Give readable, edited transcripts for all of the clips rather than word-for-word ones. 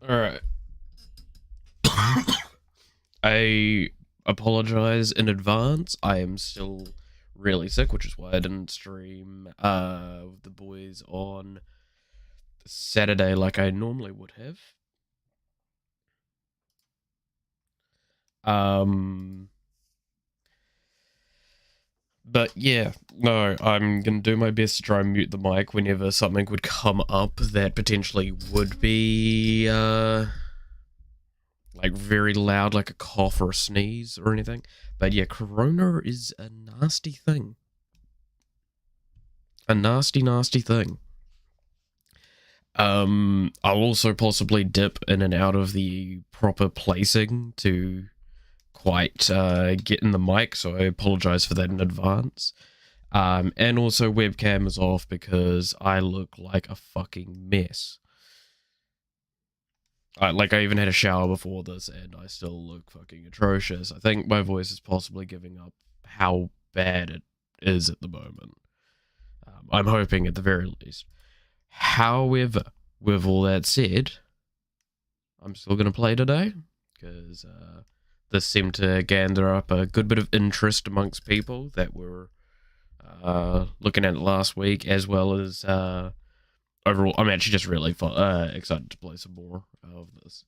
Alright. I apologize in advance. I am still really sick, which is why I didn't stream with the boys on Saturday like I normally would have. But yeah, no, I'm gonna do my best to try and mute the mic whenever something would come up that potentially would be like very loud, like a cough or a sneeze or anything. But yeah, corona is a nasty thing. A nasty, nasty thing. I'll also possibly dip in and out of the proper placing to quite get in the mic, so I apologize for that in advance. And also webcam is off because I look like a fucking mess. I even had a shower before this and I still look fucking atrocious. I think my voice is possibly giving up how bad it is at the moment. I'm hoping at the very least. However, with all that said, I'm still going to play today because this seemed to gather up a good bit of interest amongst people that were looking at it last week, as well as overall, I'm actually just really excited to play some more of this.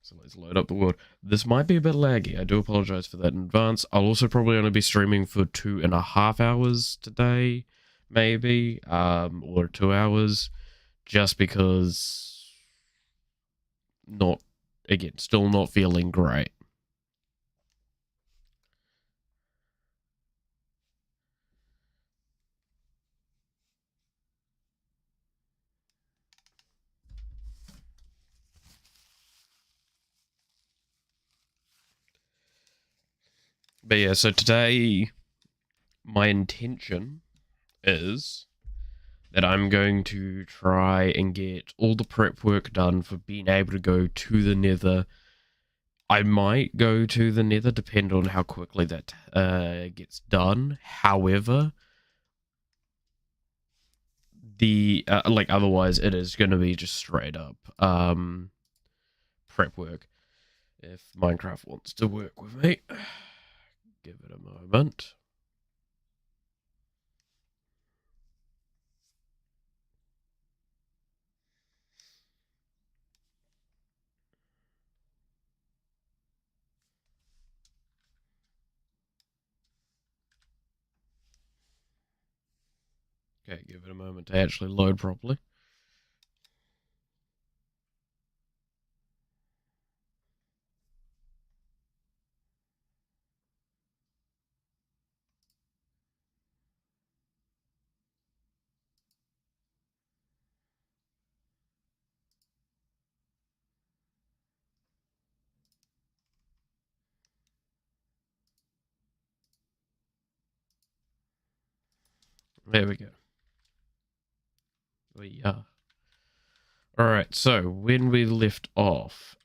So let's load up the world. This might be a bit laggy. I do apologize for that in advance. I'll also probably only be streaming for 2.5 hours today, maybe, or 2 hours, just because still not feeling great. But yeah, so today my intention is that I'm going to try and get all the prep work done for being able to go to the Nether. I might go to the Nether, depending on how quickly that gets done. However, otherwise it is going to be just straight up prep work. If Minecraft wants to work with me, give it a moment. Okay, give it a moment to actually load properly. There we go. We are. Alright, so when we left off,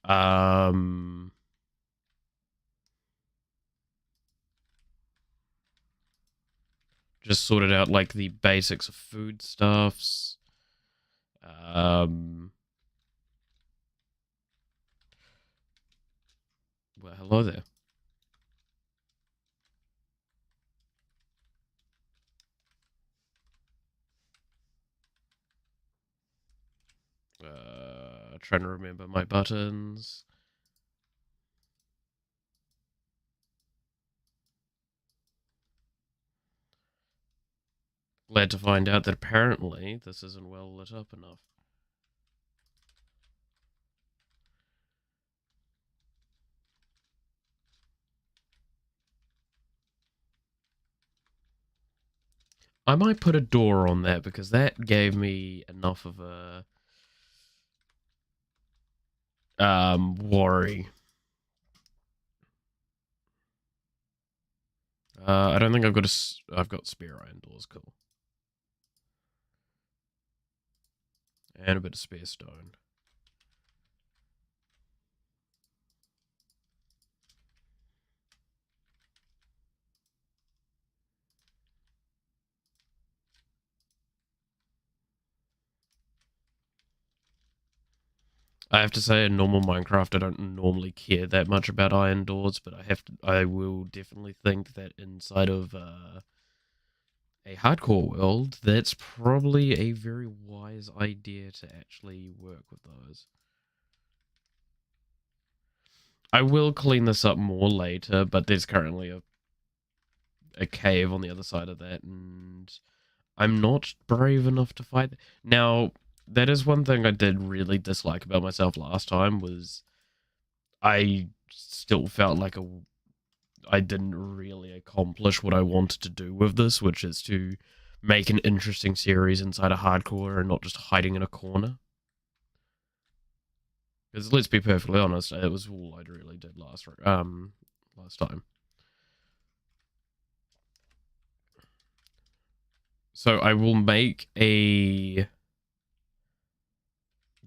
just sorted out like the basics of foodstuffs. Well, hello there. Trying to remember my buttons. Glad to find out that apparently this isn't well lit up enough. I might put a door on that because that gave me enough of a worry. I don't think I've got spare iron doors, cool. And a bit of spare stone. I have to say, in normal Minecraft, I don't normally care that much about iron doors, but I will definitely think that inside of a hardcore world, that's probably a very wise idea to actually work with those. I will clean this up more later, but there's currently a cave on the other side of that, and I'm not brave enough to fight. Now, that is one thing I did really dislike about myself last time, was I still felt like I didn't really accomplish what I wanted to do with this, which is to make an interesting series inside a hardcore and not just hiding in a corner. Because let's be perfectly honest, it was all I really did last time. So I will make a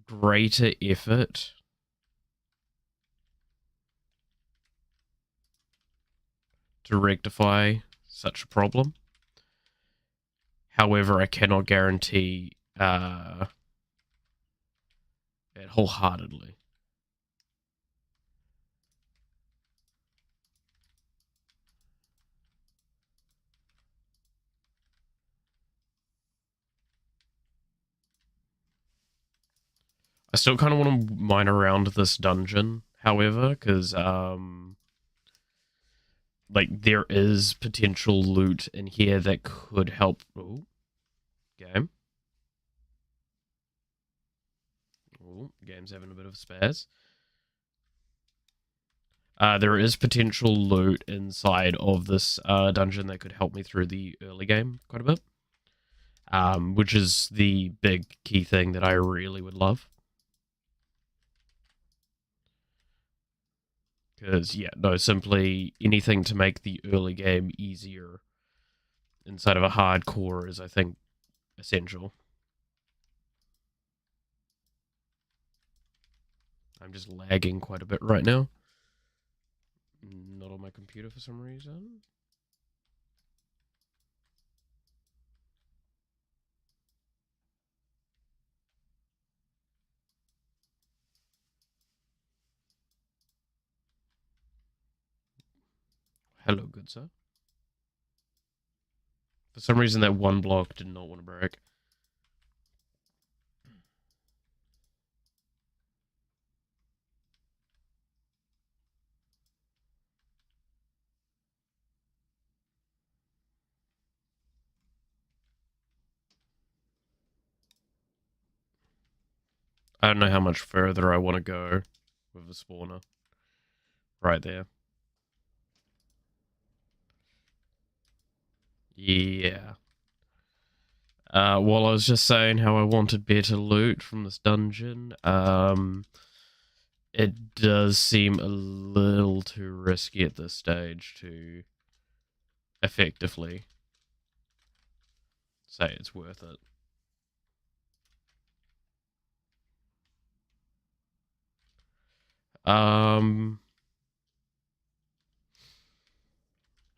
greater effort to rectify such a problem. However, I cannot guarantee it wholeheartedly. I still kind of want to mine around this dungeon, however, because like there is potential loot in here that could help. Oh, game. Oh, game's having a bit of spaz. There is potential loot inside of this dungeon that could help me through the early game quite a bit. Which is the big key thing that I really would love. Because, yeah, no, simply anything to make the early game easier inside of a hardcore is, I think, essential. I'm just lagging quite a bit right now. Not on my computer for some reason. Hello, good sir. For some reason, that one block did not want to break. I don't know how much further I want to go with the spawner. Right there. Yeah. While I was just saying how I wanted better loot from this dungeon, it does seem a little too risky at this stage to effectively say it's worth it.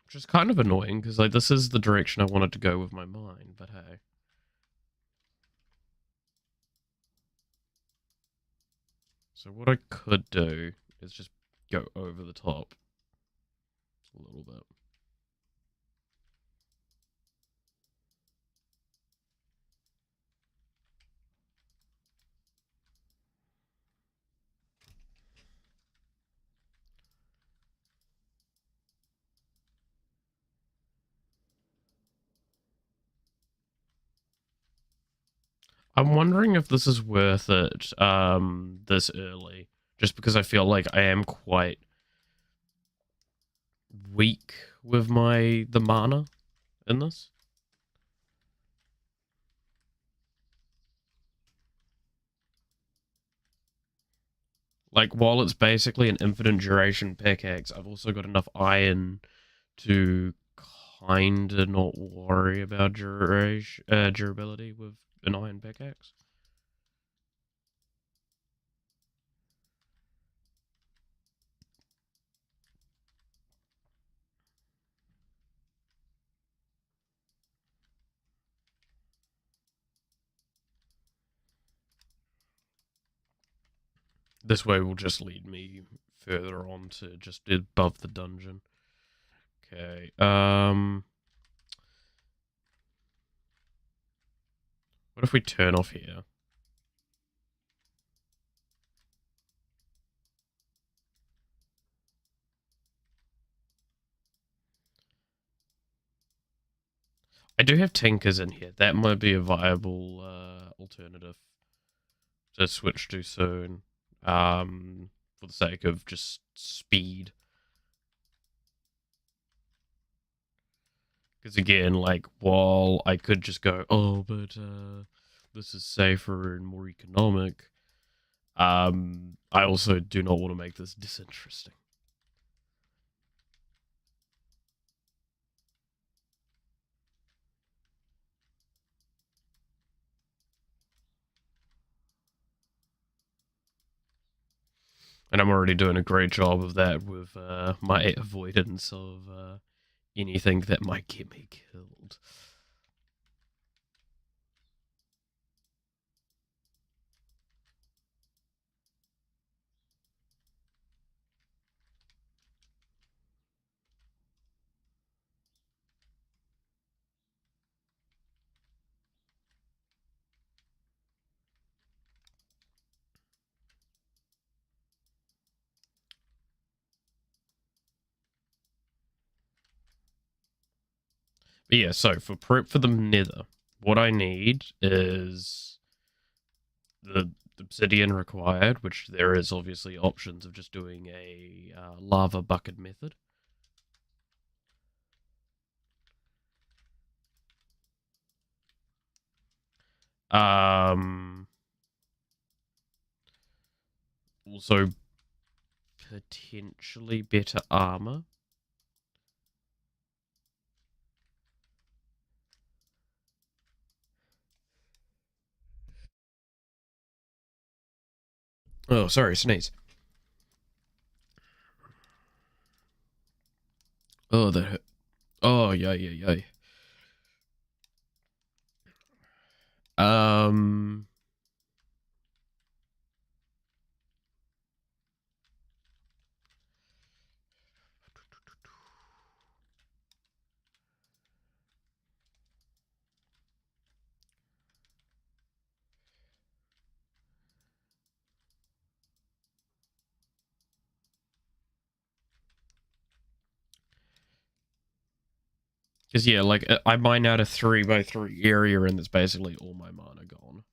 Which is kind of annoying, because like this is the direction I wanted to go with my mind, but hey. So what I could do is just go over the top a little bit. I'm wondering if this is worth it this early, just because I feel like I am quite weak with the mana in this. Like, while it's basically an infinite duration pickaxe, I've also got enough iron to kinda not worry about durability with an iron pickaxe. This way will just lead me further on to just above the dungeon. Okay, what if we turn off here? I do have tinkers in here. That might be a viable alternative to switch to soon. For the sake of just speed. Because again, like, while I could just go, oh, but this is safer and more economic, I also do not want to make this disinteresting. And I'm already doing a great job of that with my avoidance of anything that might get me killed. But yeah, so for prep for the Nether, what I need is the obsidian required, which there is obviously options of just doing a lava bucket method. Also potentially better armor. Oh, sorry, sneeze. Oh, that hurt. Oh, yay, yay, yay. Um. Because, yeah, like, I mine out a 3x3 area and it's basically all my mana gone.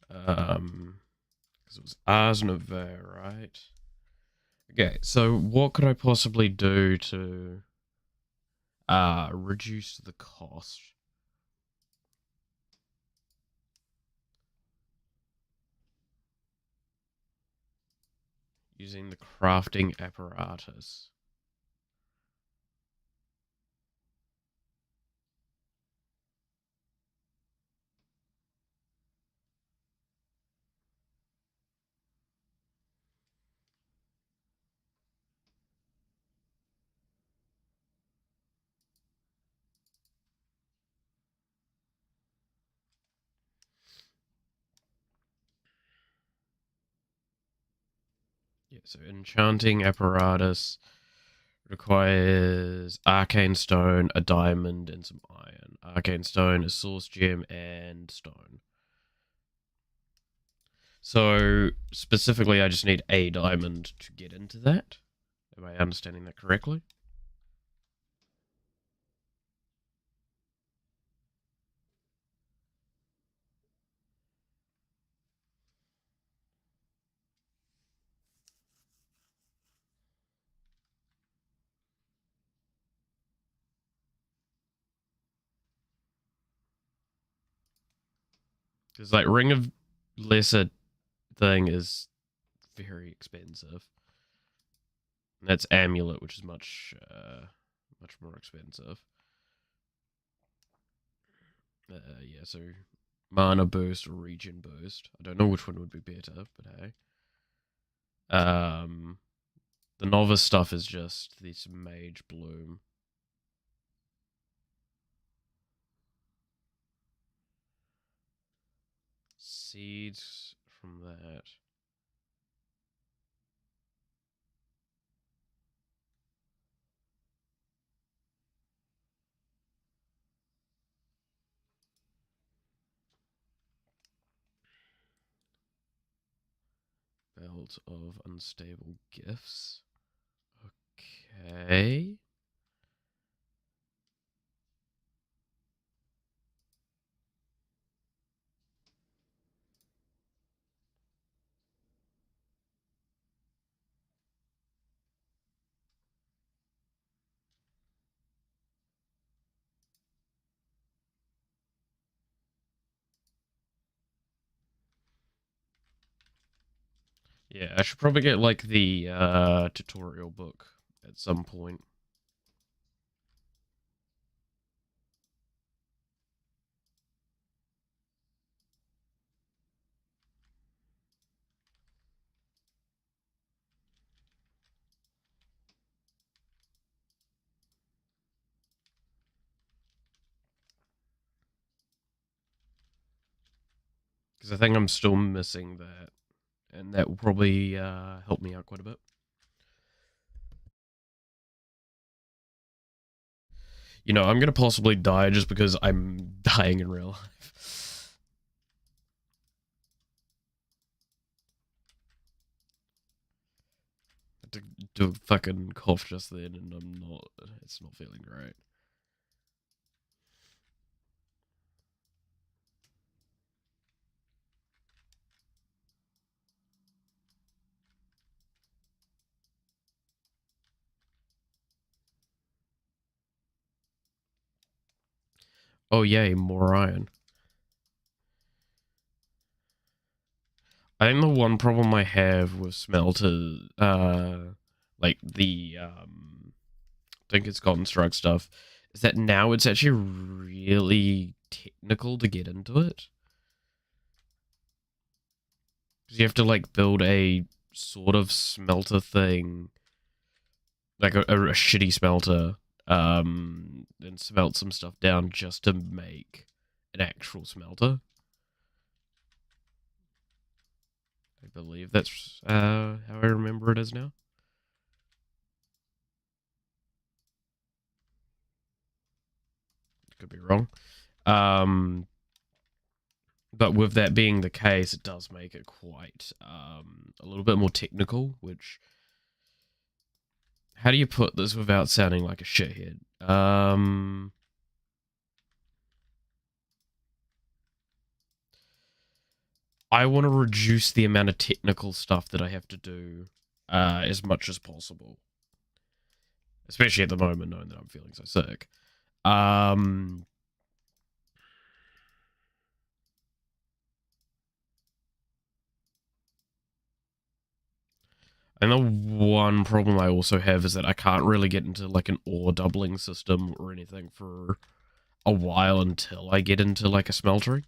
Because it was Ars Nouveau, right? Okay, so what could I possibly do to reduce the cost? Using the crafting apparatus. Yeah, so enchanting apparatus requires arcane stone, a diamond, and some iron. Arcane stone, a source gem, and stone. So specifically, I just need a diamond to get into that. Am I understanding that correctly? Because like Ring of Lesser thing is very expensive. And that's Amulet, which is much more expensive. Yeah, so mana boost or region boost. I don't know which one would be better, but hey. Um, the novice stuff is just this mage bloom. Seeds from that. Belt of unstable gifts. Okay. Yeah, I should probably get like the tutorial book at some point. Because I think I'm still missing that. And that will probably help me out quite a bit. You know, I'm going to possibly die just because I'm dying in real life. To do a fucking cough just then, and it's not feeling great. Oh yay, more iron. I think the one problem I have with smelter, like the, I think it's Golden Strike stuff, is that now it's actually really technical to get into it. Because you have to, like, build a sort of smelter thing, like a shitty smelter, and smelt some stuff down just to make an actual smelter. I believe that's how I remember it is now. Could be wrong. But with that being the case, it does make it quite a little bit more technical, which... How do you put this without sounding like a shithead? I want to reduce the amount of technical stuff that I have to do as much as possible. Especially at the moment, knowing that I'm feeling so sick. I know one problem I also have is that I can't really get into like an ore doubling system or anything for a while until I get into like a smeltery.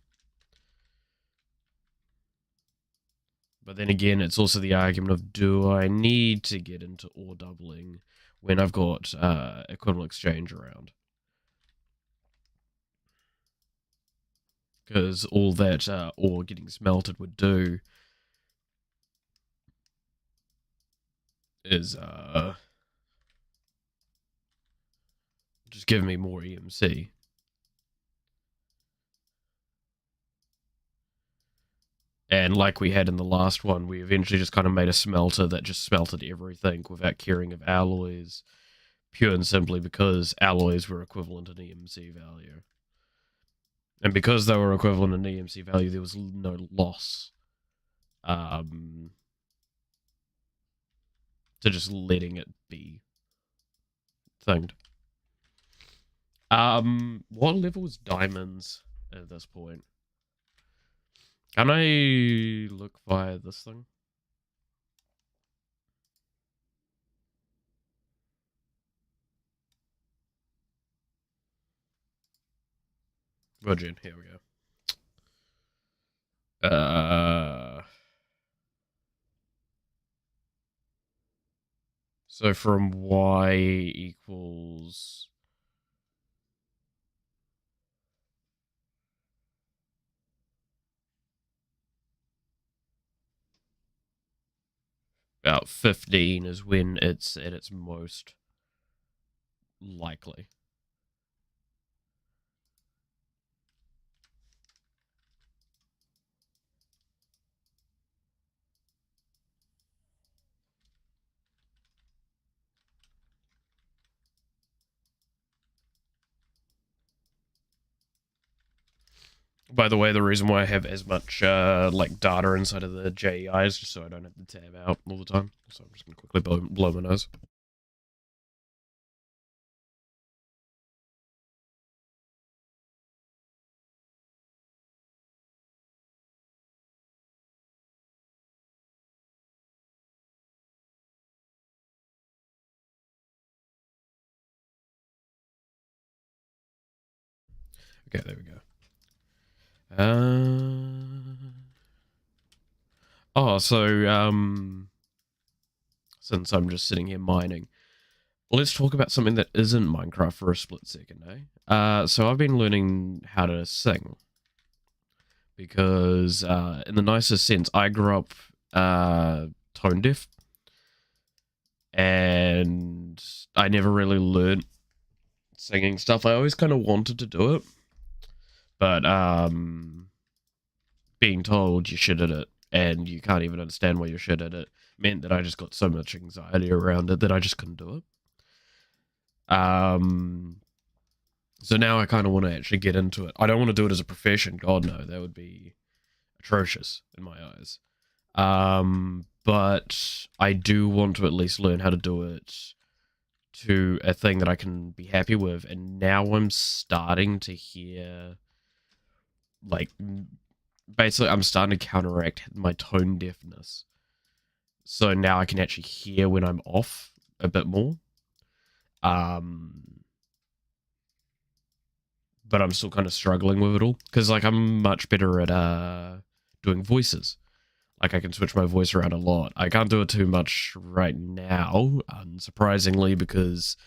But then again, it's also the argument of, do I need to get into ore doubling when I've got equivalent exchange around? Because all that ore getting smelted would do is just give me more EMC. And like we had in the last one, we eventually just kind of made a smelter that just smelted everything without caring of alloys, pure and simply because alloys were equivalent in EMC value. And because they were equivalent in EMC value, there was no loss to just letting it be thinged. What level is diamonds at this point? Can I look via this thing? Virgin, here we go. So from y equals... about 15 is when it's at its most likely. By the way, the reason why I have as much like data inside of the JEI is just so I don't have to tab out all the time. So I'm just going to quickly blow my nose. Okay, there we go. Since I'm just sitting here mining, let's talk about something that isn't Minecraft for a split second, eh? So I've been learning how to sing. Because, in the nicest sense, I grew up tone deaf. And I never really learned singing stuff. I always kind of wanted to do it. But, being told you're shit at it and you can't even understand why you're shit at it meant that I just got so much anxiety around it that I just couldn't do it. So now I kind of want to actually get into it. I don't want to do it as a profession. God, no. That would be atrocious in my eyes. But I do want to at least learn how to do it to a thing that I can be happy with. And now I'm starting to hear, like, basically I'm starting to counteract my tone deafness. So now I can actually hear when I'm off a bit more. But I'm still kind of struggling with it all. Because, like, I'm much better at doing voices. Like, I can switch my voice around a lot. I can't do it too much right now, unsurprisingly, because,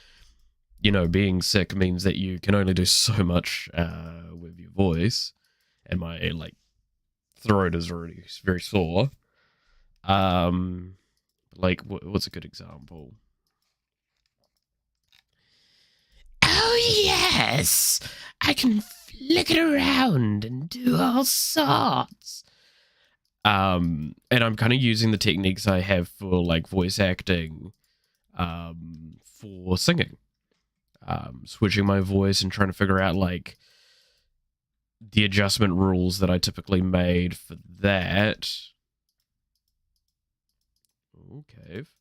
you know, being sick means that you can only do so much with your voice. And my, like, throat is already very sore. Like, what's a good example? Oh, yes! I can flick it around and do all sorts. And I'm kind of using the techniques I have for, like, voice acting for singing. Switching my voice and trying to figure out, like, the adjustment rules that I typically made for that. Ooh, cave.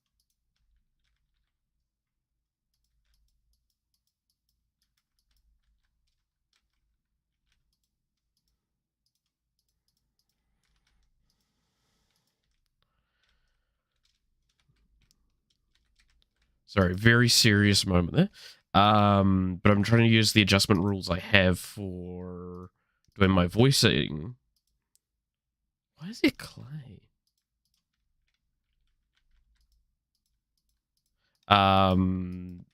Sorry, very serious moment there. But I'm trying to use the adjustment rules I have for doing my voicing. Why is it clay? And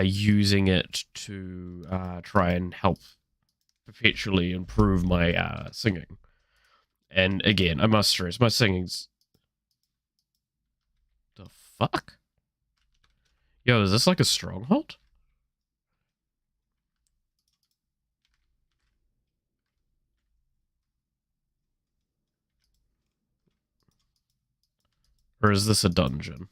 using it to try and help perpetually improve my singing. And again, I must stress, my singing's... The fuck? Yo, is this like a stronghold? Or is this a dungeon?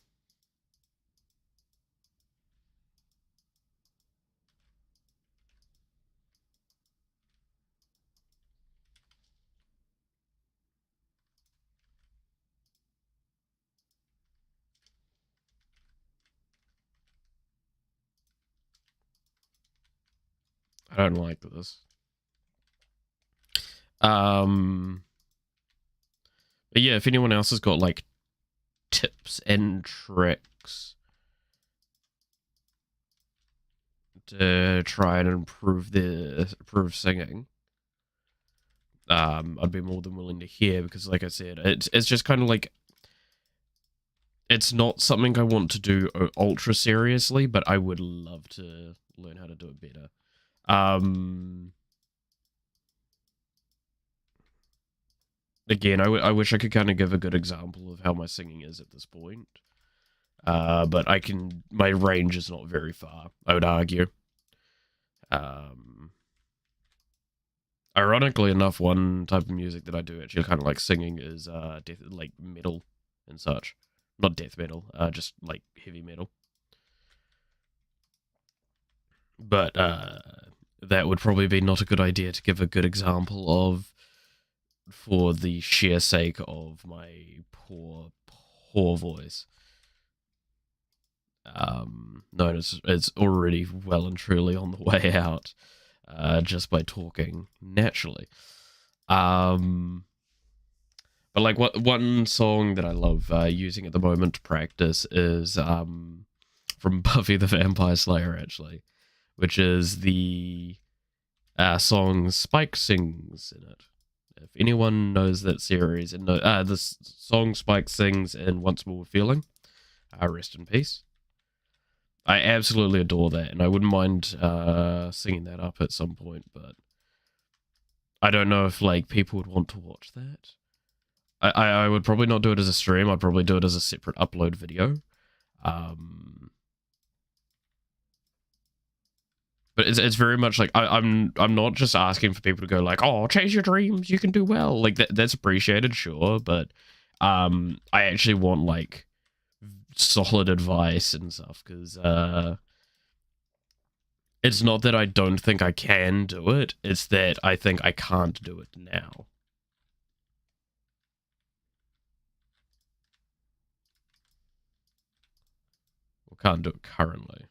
I don't like this. But yeah, if anyone else has got, like, tips and tricks to try and improve singing, I'd be more than willing to hear, because, like I said, it's just kind of like, it's not something I want to do ultra seriously, but I would love to learn how to do it better. Again, I wish I could kind of give a good example of how my singing is at this point. But my range is not very far, I would argue. Ironically enough, one type of music that I do actually kind of like singing is like metal and such. Not death metal, just like heavy metal. But that would probably be not a good idea to give a good example of, for the sheer sake of my poor voice. No, it's already well and truly on the way out, just by talking naturally. But like one song that I love using at the moment to practice is from Buffy the Vampire Slayer, actually, which is the song Spike sings in it. If anyone knows that series and the song Spike sings in Once More Feeling, rest in peace. I absolutely adore that, and I wouldn't mind singing that up at some point, but I don't know if like people would want to watch that. I would probably not do it as a stream. I'd probably do it as a separate upload video. But it's very much like I'm not just asking for people to go like, oh, chase your dreams, you can do well. Like that's appreciated, sure, but I actually want like solid advice and stuff, because it's not that I don't think I can do it, it's that I think I can't do it now. Or can't do it currently.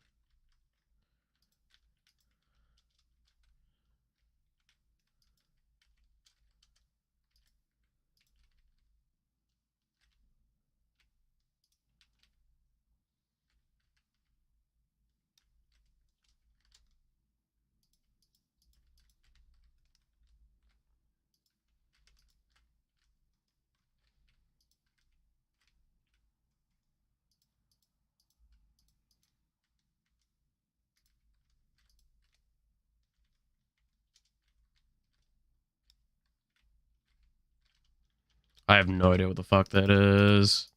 I have no idea what the fuck that is.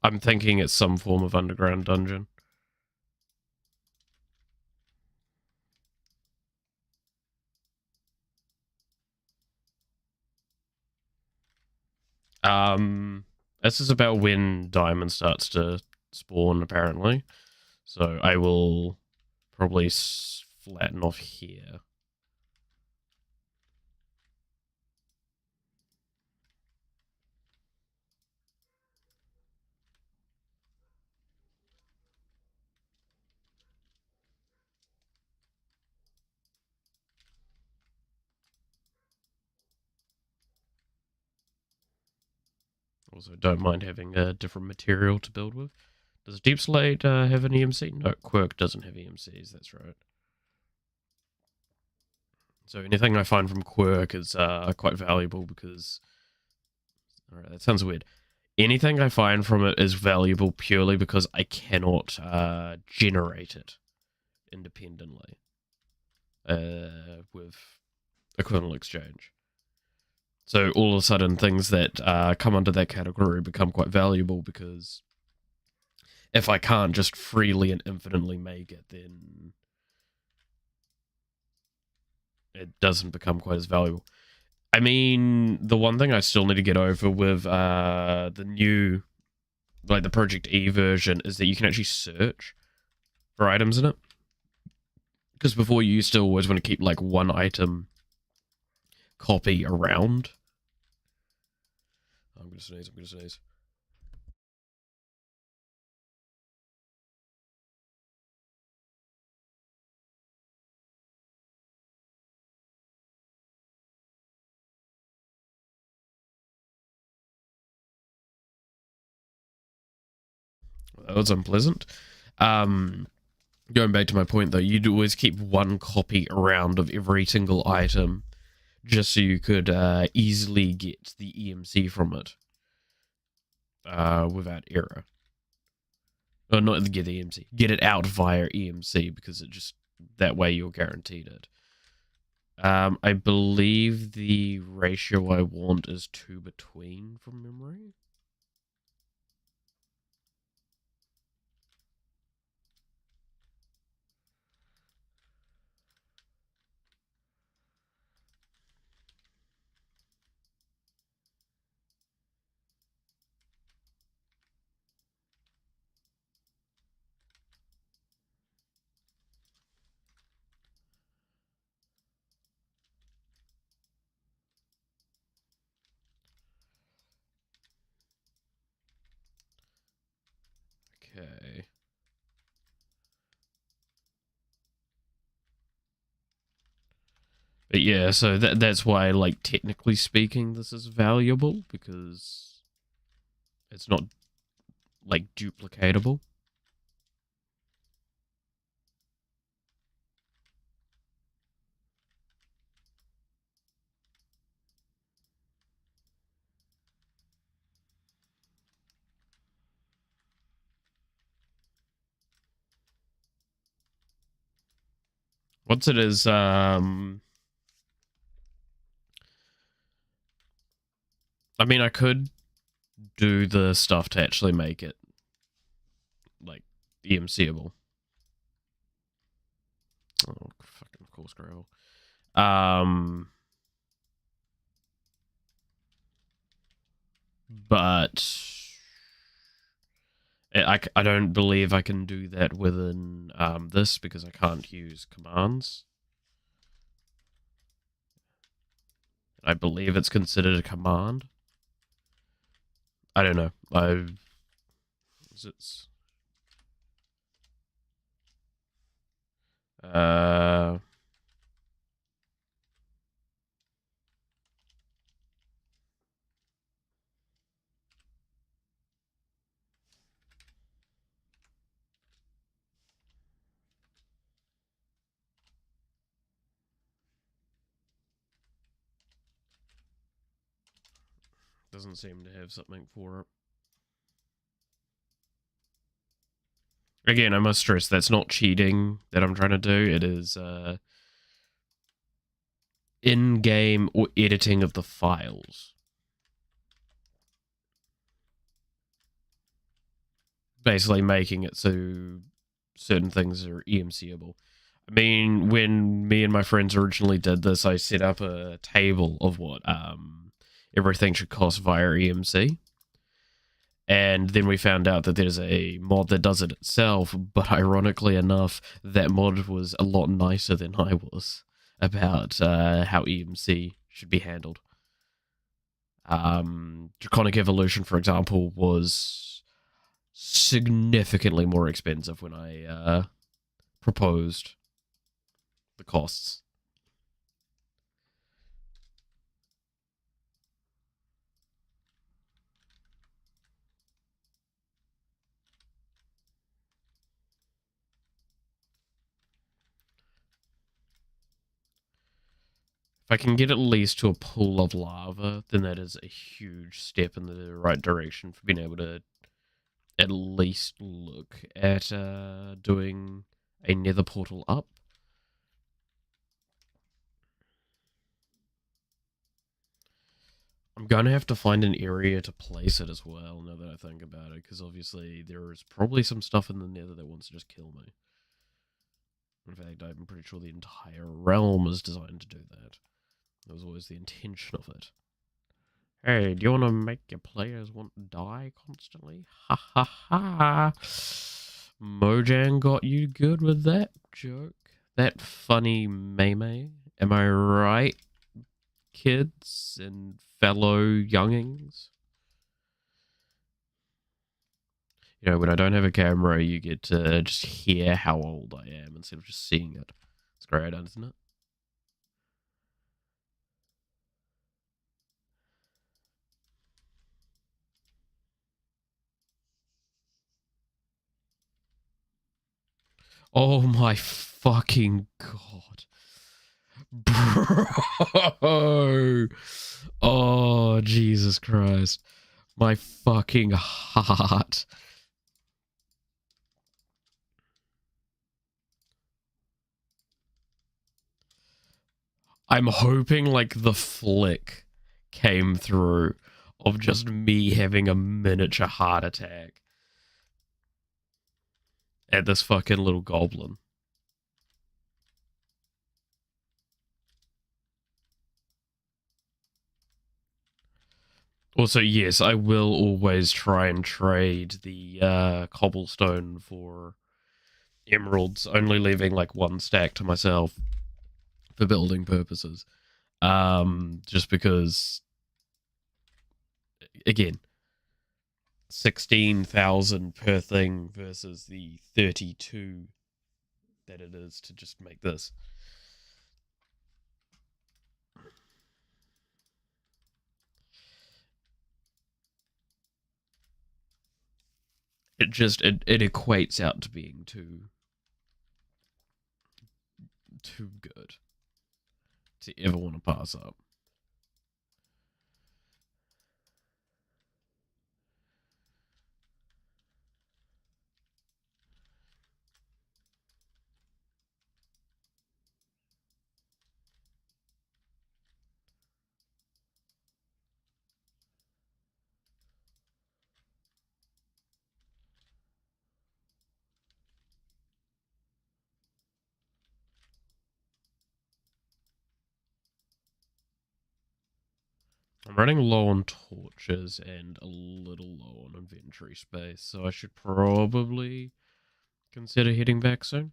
I'm thinking it's some form of underground dungeon. This is about when diamond starts to spawn, apparently. So I will probably flatten off here. Also, don't mind having a different material to build with. Does Deep Slate have an EMC? No, Quirk doesn't have EMCs, that's right. So anything I find from Quirk is quite valuable because... Alright, that sounds weird. Anything I find from it is valuable purely because I cannot generate it independently with equivalent exchange. So all of a sudden, things that come under that category become quite valuable, because if I can't just freely and infinitely make it, then it doesn't become quite as valuable. I mean, the one thing I still need to get over with the new, like the Project E version, is that you can actually search for items in it. Because before, you used to always want to keep like one item copy around. I'm gonna sneeze. That was unpleasant. Going back to my point, though, you'd always keep one copy around of every single item, just so you could easily get the EMC from it without error. Or not get the EMC, get it out via EMC, because it just, that way you're guaranteed it. I believe the ratio I want is 2 between from memory. Okay. But yeah, so that's why, like, technically speaking, this is valuable, because it's not, like, duplicatable. Once it is, I mean, I could do the stuff to actually make it, like, EMCable. Oh, fucking course gravel. But I don't believe I can do that within this, because I can't use commands. I believe it's considered a command. I don't know. It's doesn't seem to have something for it. Again, I must stress that's not cheating that I'm trying to do. It is in-game or editing of the files. Basically making it so certain things are EMCable. I mean, when me and my friends originally did this, I set up a table of what everything should cost via EMC. And then we found out that there's a mod that does it itself, but ironically enough, that mod was a lot nicer than I was about how EMC should be handled. Draconic Evolution, for example, was significantly more expensive when I proposed the costs. If I can get at least to a pool of lava, then that is a huge step in the right direction for being able to at least look at doing a nether portal up. I'm going to have to find an area to place it as well, now that I think about it, because obviously there is probably some stuff in the nether that wants to just kill me. In fact, I'm pretty sure the entire realm is designed to do that. That was always the intention of it. Hey, do you want to make your players want to die constantly? Ha ha ha! Mojang got you good with that joke. That funny meme. Am I right, kids and fellow youngings? You know, when I don't have a camera, you get to just hear how old I am instead of just seeing it. It's great, isn't it? Oh my fucking god. Bro. Oh, Jesus Christ. My fucking heart. I'm hoping like the flick came through of just me having a miniature heart attack at this fucking little goblin. Also, yes, I will always try and trade the cobblestone for emeralds, only leaving like one stack to myself for building purposes. Just because, again, 16,000 per thing versus the 32 that it is to just make this. It equates out to being too good to ever want to pass up. I'm running low on torches and a little low on inventory space, so I should probably consider heading back soon.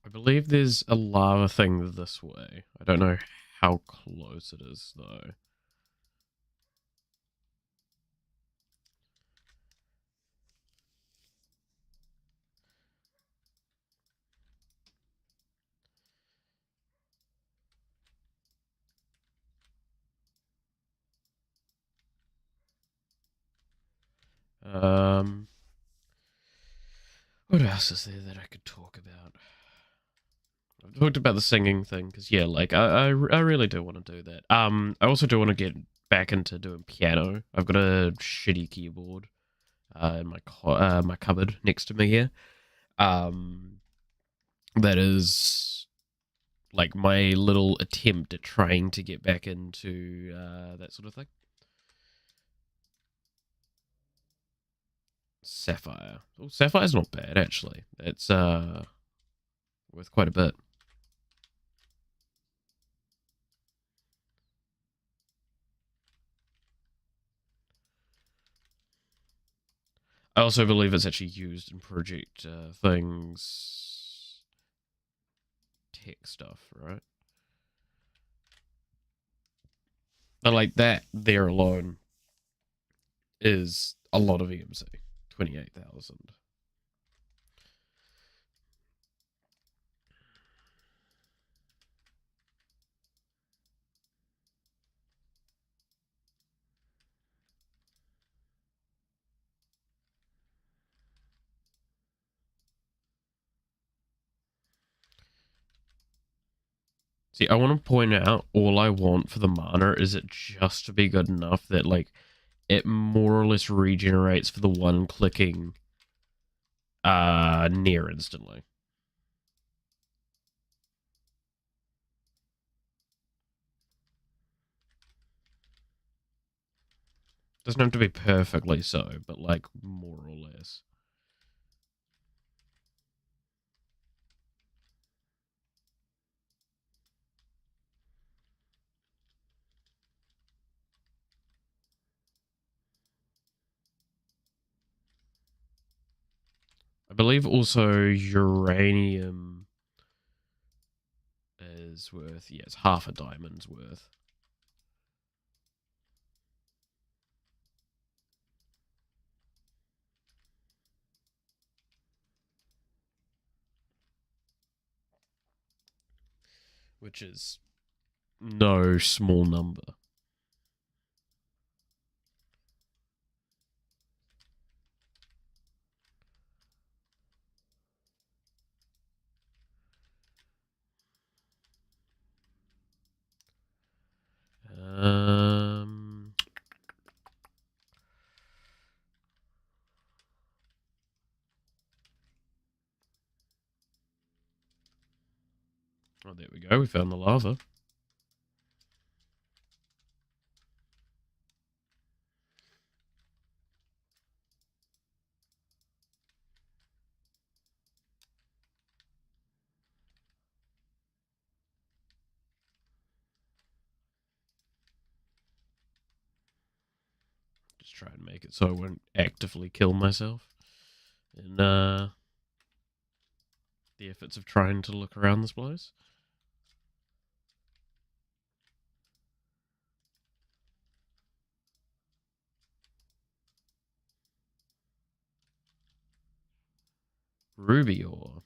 I believe there's a lava thing this way. I don't know how close it is, though. What else is there that I could talk about? I've talked about the singing thing, because, yeah, like, I really do want to do that. I also do want to get back into doing piano. I've got a shitty keyboard in my cupboard next to me here. That is like my little attempt at trying to get back into that sort of thing. Sapphire. Oh, Sapphire's not bad, actually. It's worth quite a bit. I also believe it's actually used in project things, tech stuff, right? But like that there alone is a lot of EMC. 28,000. See, I want to point out all I want for the mana is it just to be good enough that, like, it more or less regenerates for the one clicking near instantly. Doesn't have to be perfectly so, but like more or less. believe also uranium is worth, yeah, it's half a diamond's worth. Which is no small number. Oh, there we go. We found the lava. Just try and make it so I won't actively kill myself in the efforts of trying to look around this place. Ruby ore.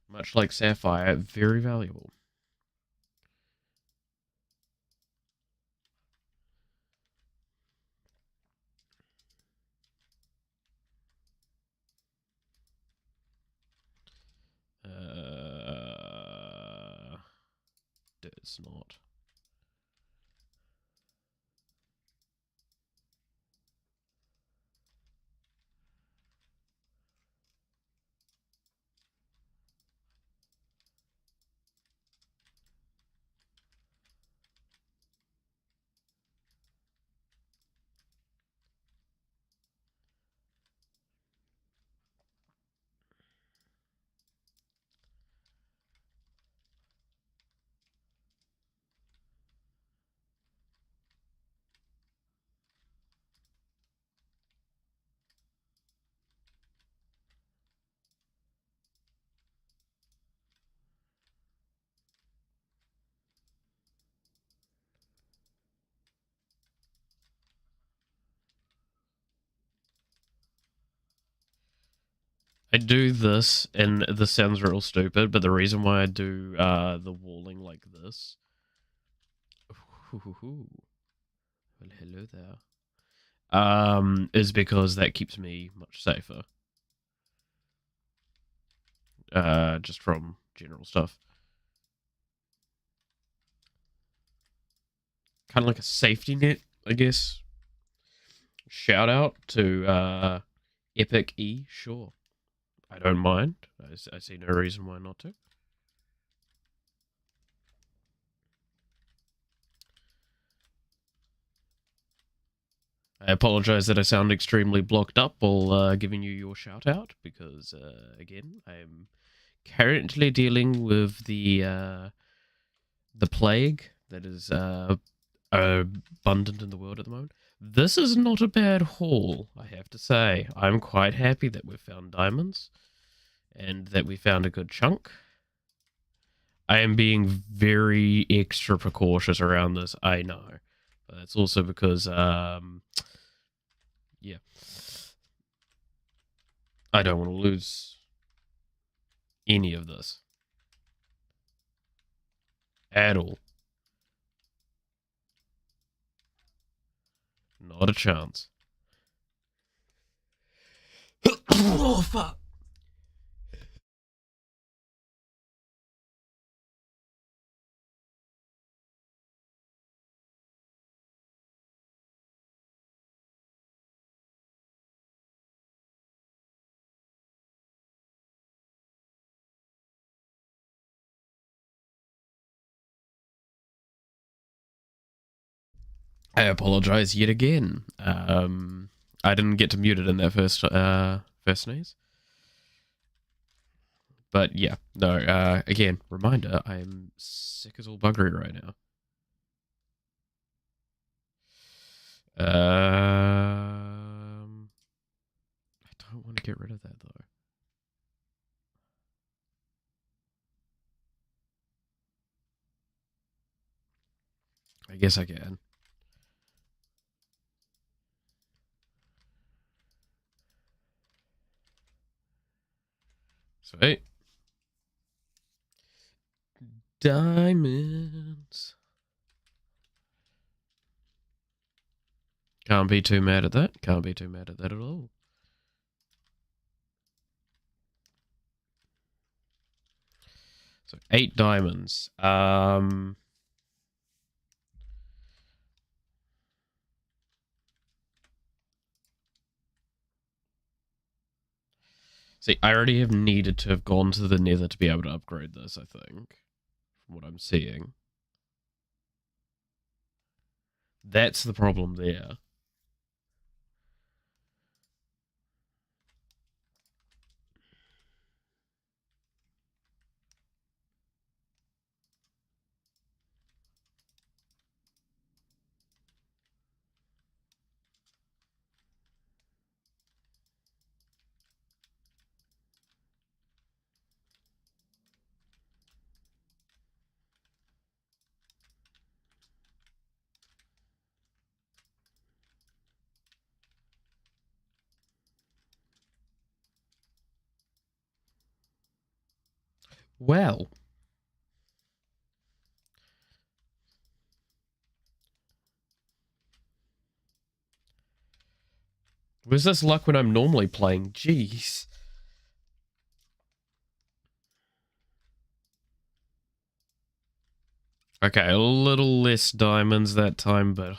Much like sapphire, very valuable. It's not. I do this, and this sounds real stupid, but the reason why I do the walling like this... Well, hello there. Is because that keeps me much safer. Just from general stuff. Kind of like a safety net, I guess. Shout out to Epic E, sure. I don't mind. I see no reason why not to. I apologize that I sound extremely blocked up while giving you your shout out, because, again, I'm currently dealing with the plague that is abundant in the world at the moment. This is not a bad haul, I have to say. I'm quite happy that we've found diamonds and that we found a good chunk. I am being very extra precautious around this, I know. But that's also because, yeah. I don't want to lose any of this. At all. Not a chance. Oh, fuck. I apologize yet again. I didn't get to mute it in that first sneeze. But yeah, no, again, reminder, I am sick as all buggery right now. get rid of that, though? I guess I can. Sweet. Diamonds. Can't be too mad at that. Can't be too mad at that at all. So 8 diamonds. See, I already have needed to have gone to the Nether to be able to upgrade this, I think. From what I'm seeing. That's the problem there. Well. Was this luck when I'm normally playing? Jeez. Okay, a little less diamonds that time, but...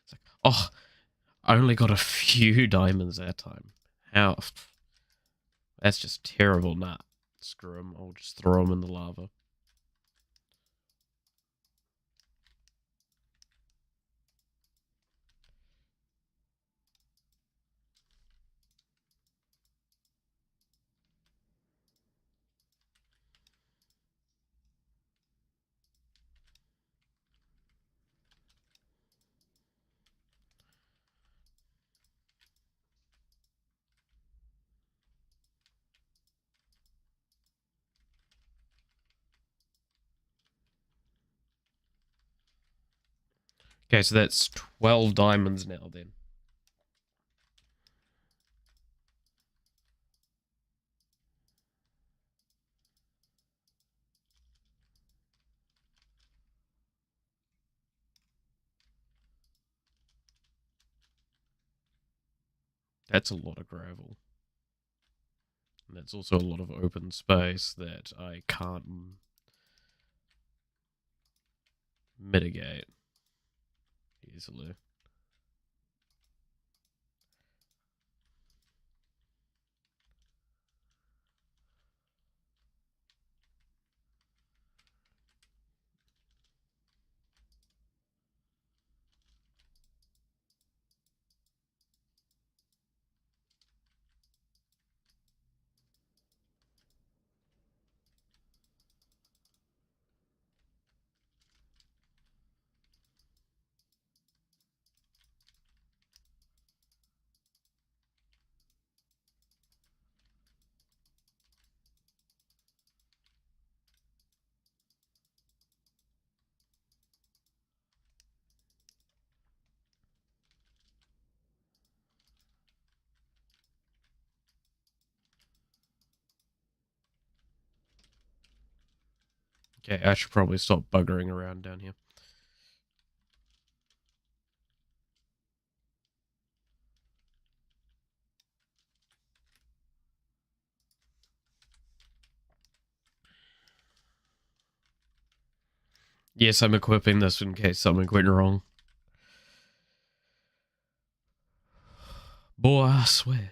It's like, oh, I only got a few diamonds that time. How? That's just terrible. Nah, screw them. I'll just throw them in the lava. Okay, so that's 12 diamonds now then. That's a lot of gravel. And that's also a lot of open space that I can't mitigate easily. Okay, I should probably stop buggering around down here. Yes, I'm equipping this in case something went wrong. Boy, I swear.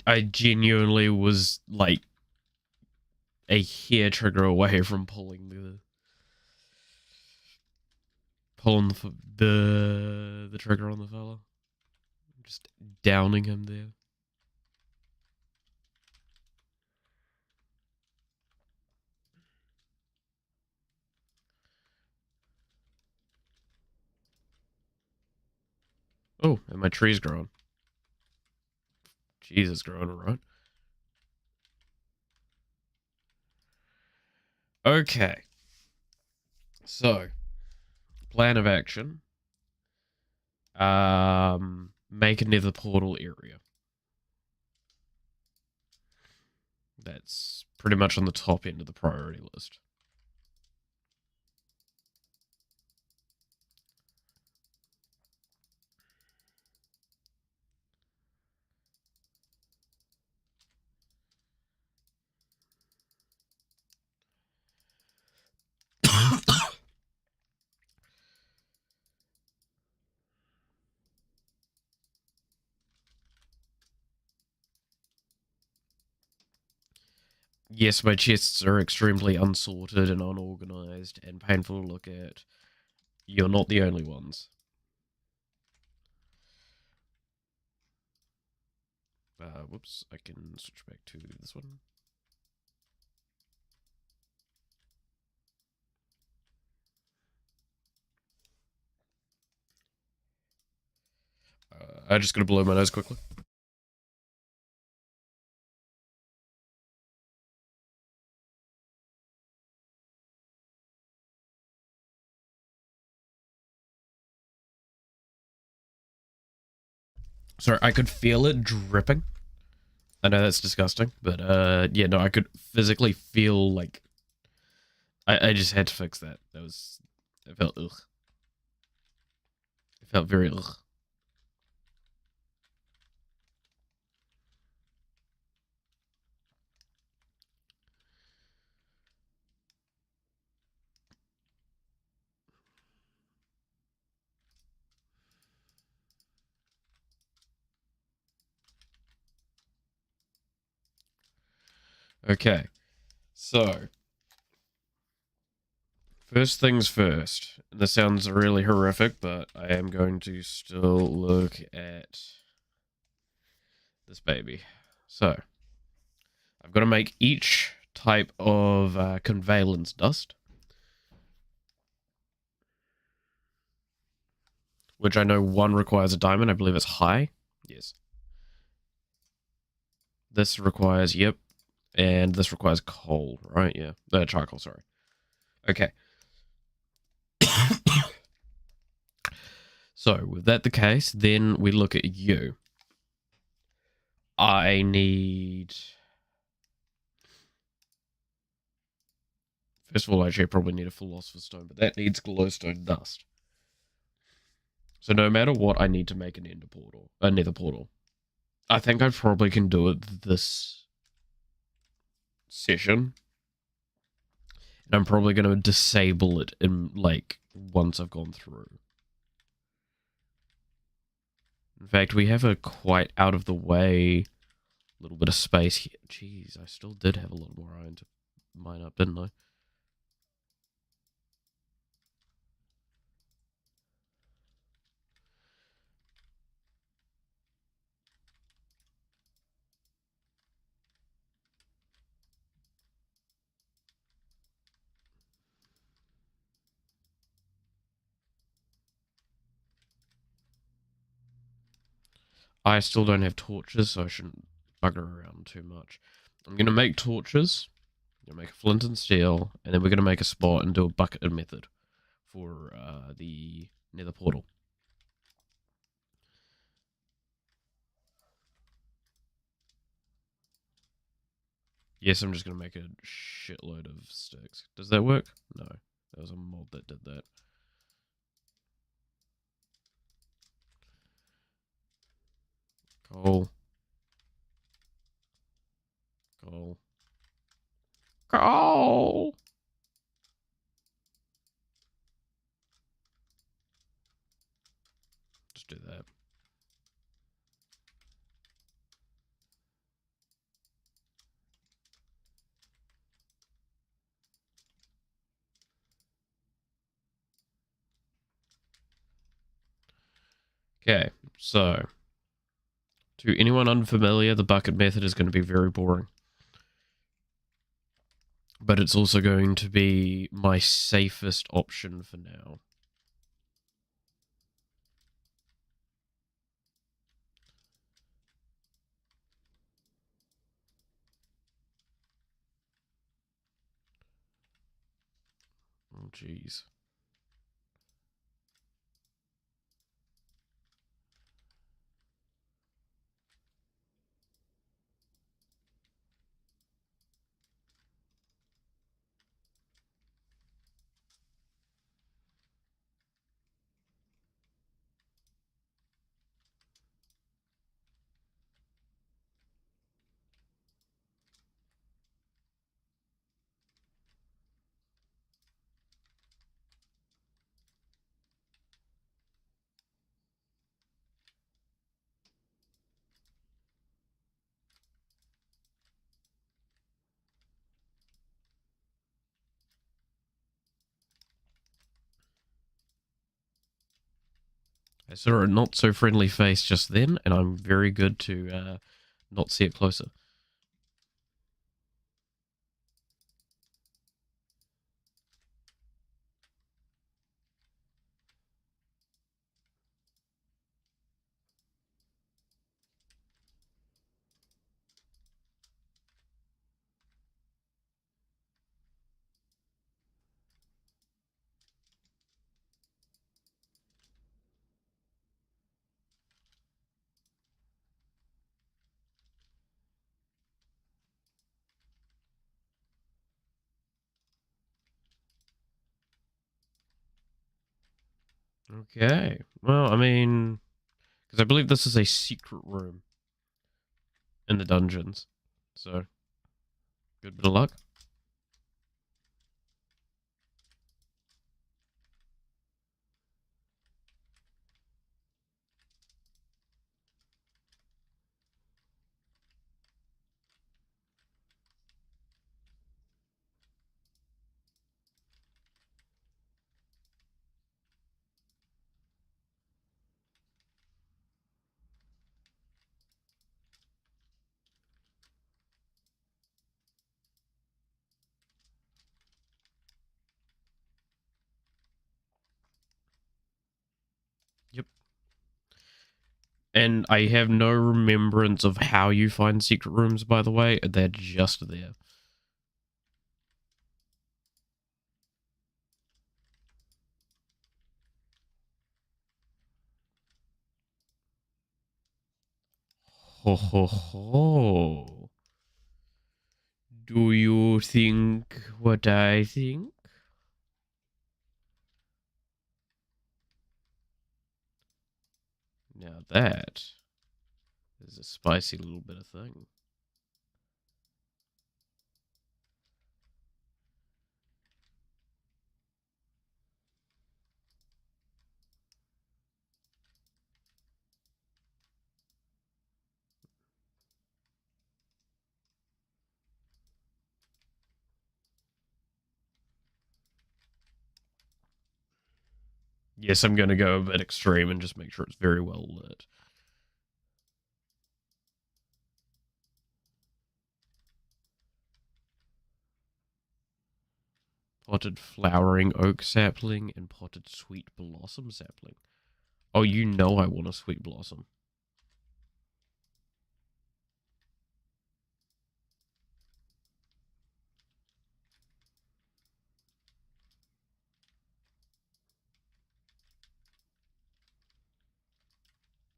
I genuinely was like a hair trigger away from pulling the trigger on the fella. Just downing him there. Oh, and my tree's growing. Jesus, growing alright. Okay. So, plan of action. Make a nether portal area. That's pretty much on the top end of the priority list. Yes, my chests are extremely unsorted and unorganized and painful to look at. You're not the only ones. Whoops, I can switch back to this one. I'm just gonna blow my nose quickly. Sorry, I could feel it dripping. I know that's disgusting, but yeah, no, I could physically feel like I just had to fix that. It felt ugh. It felt very ugh. Okay, so first things first. This sounds really horrific, but I am going to still look at this baby. So, I've got to make each type of convalescence dust, which I know one requires a diamond. I believe it's high. Yes. This requires, yep. And this requires coal, right? Yeah. Charcoal, sorry. Okay. So, with that the case, then we look at you. I need... First of all, actually, I probably need a Philosopher's Stone, but that needs glowstone dust. So no matter what, I need to make an ender portal, a nether portal. I think I probably can do it this session. And I'm probably going to disable it in, like, once I've gone through. In fact, we have a quite out of the way little bit of space here. Jeez, I still did have a lot more iron to mine up, didn't I? I still don't have torches, so I shouldn't bugger around too much. I'm going to make torches. I'm going to make a flint and steel, and then we're going to make a spot and do a bucket method for the nether portal. Yes, I'm just going to make a shitload of sticks. Does that work? No. There was a mod that did that. Coal. Coal. Coal! Just do that. Okay, so To anyone unfamiliar, the bucket method is going to be very boring. But it's also going to be my safest option for now. Oh, jeez. I saw a not so friendly face just then, and I'm very good to not see it closer. Okay. Well, I mean, because I believe this is a secret room in the dungeons. So, good bit of luck. Yep. And I have no remembrance of how you find secret rooms, by the way. They're just there. Ho ho ho. Do you think what I think? Now that is a spicy little bit of thing. Yes, I'm going to go a bit extreme and just make sure it's very well lit. Potted flowering oak sapling and potted sweet blossom sapling. Oh, you know I want a sweet blossom.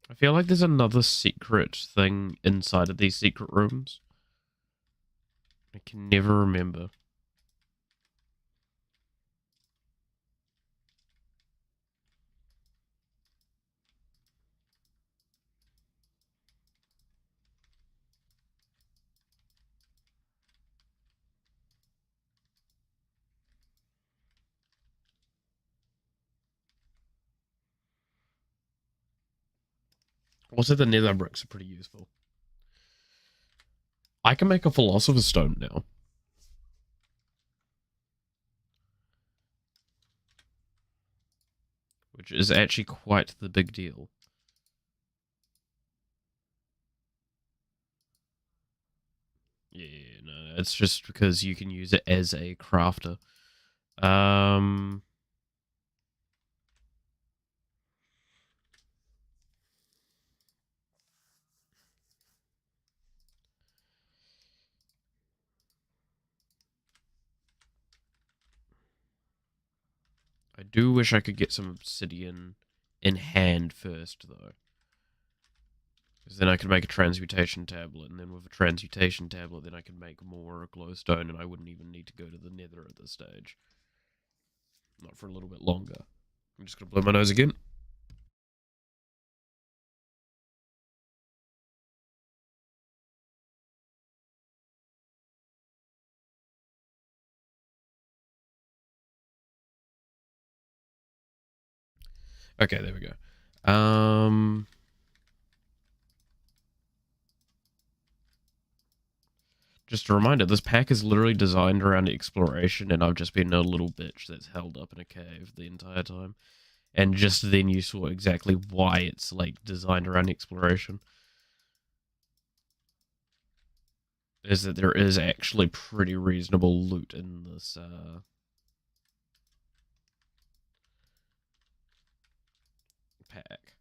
I feel like there's another secret thing inside of these secret rooms. I can never remember. Also, the nether bricks are pretty useful. I can make a philosopher's stone now. Which is actually quite the big deal. it's just because you can use it as a crafter. I do wish I could get some obsidian in hand first, though. Because then I could make a transmutation tablet, and then with a transmutation tablet, then I could make more glowstone, and I wouldn't even need to go to the Nether at this stage. Not for a little bit longer. I'm just going to blow my nose again. Okay, there we go. Just a reminder, this pack is literally designed around exploration, and I've just been a little bitch that's held up in a cave the entire time. And just then you saw exactly why it's, like, designed around exploration. Is that there is actually pretty reasonable loot in this, pack.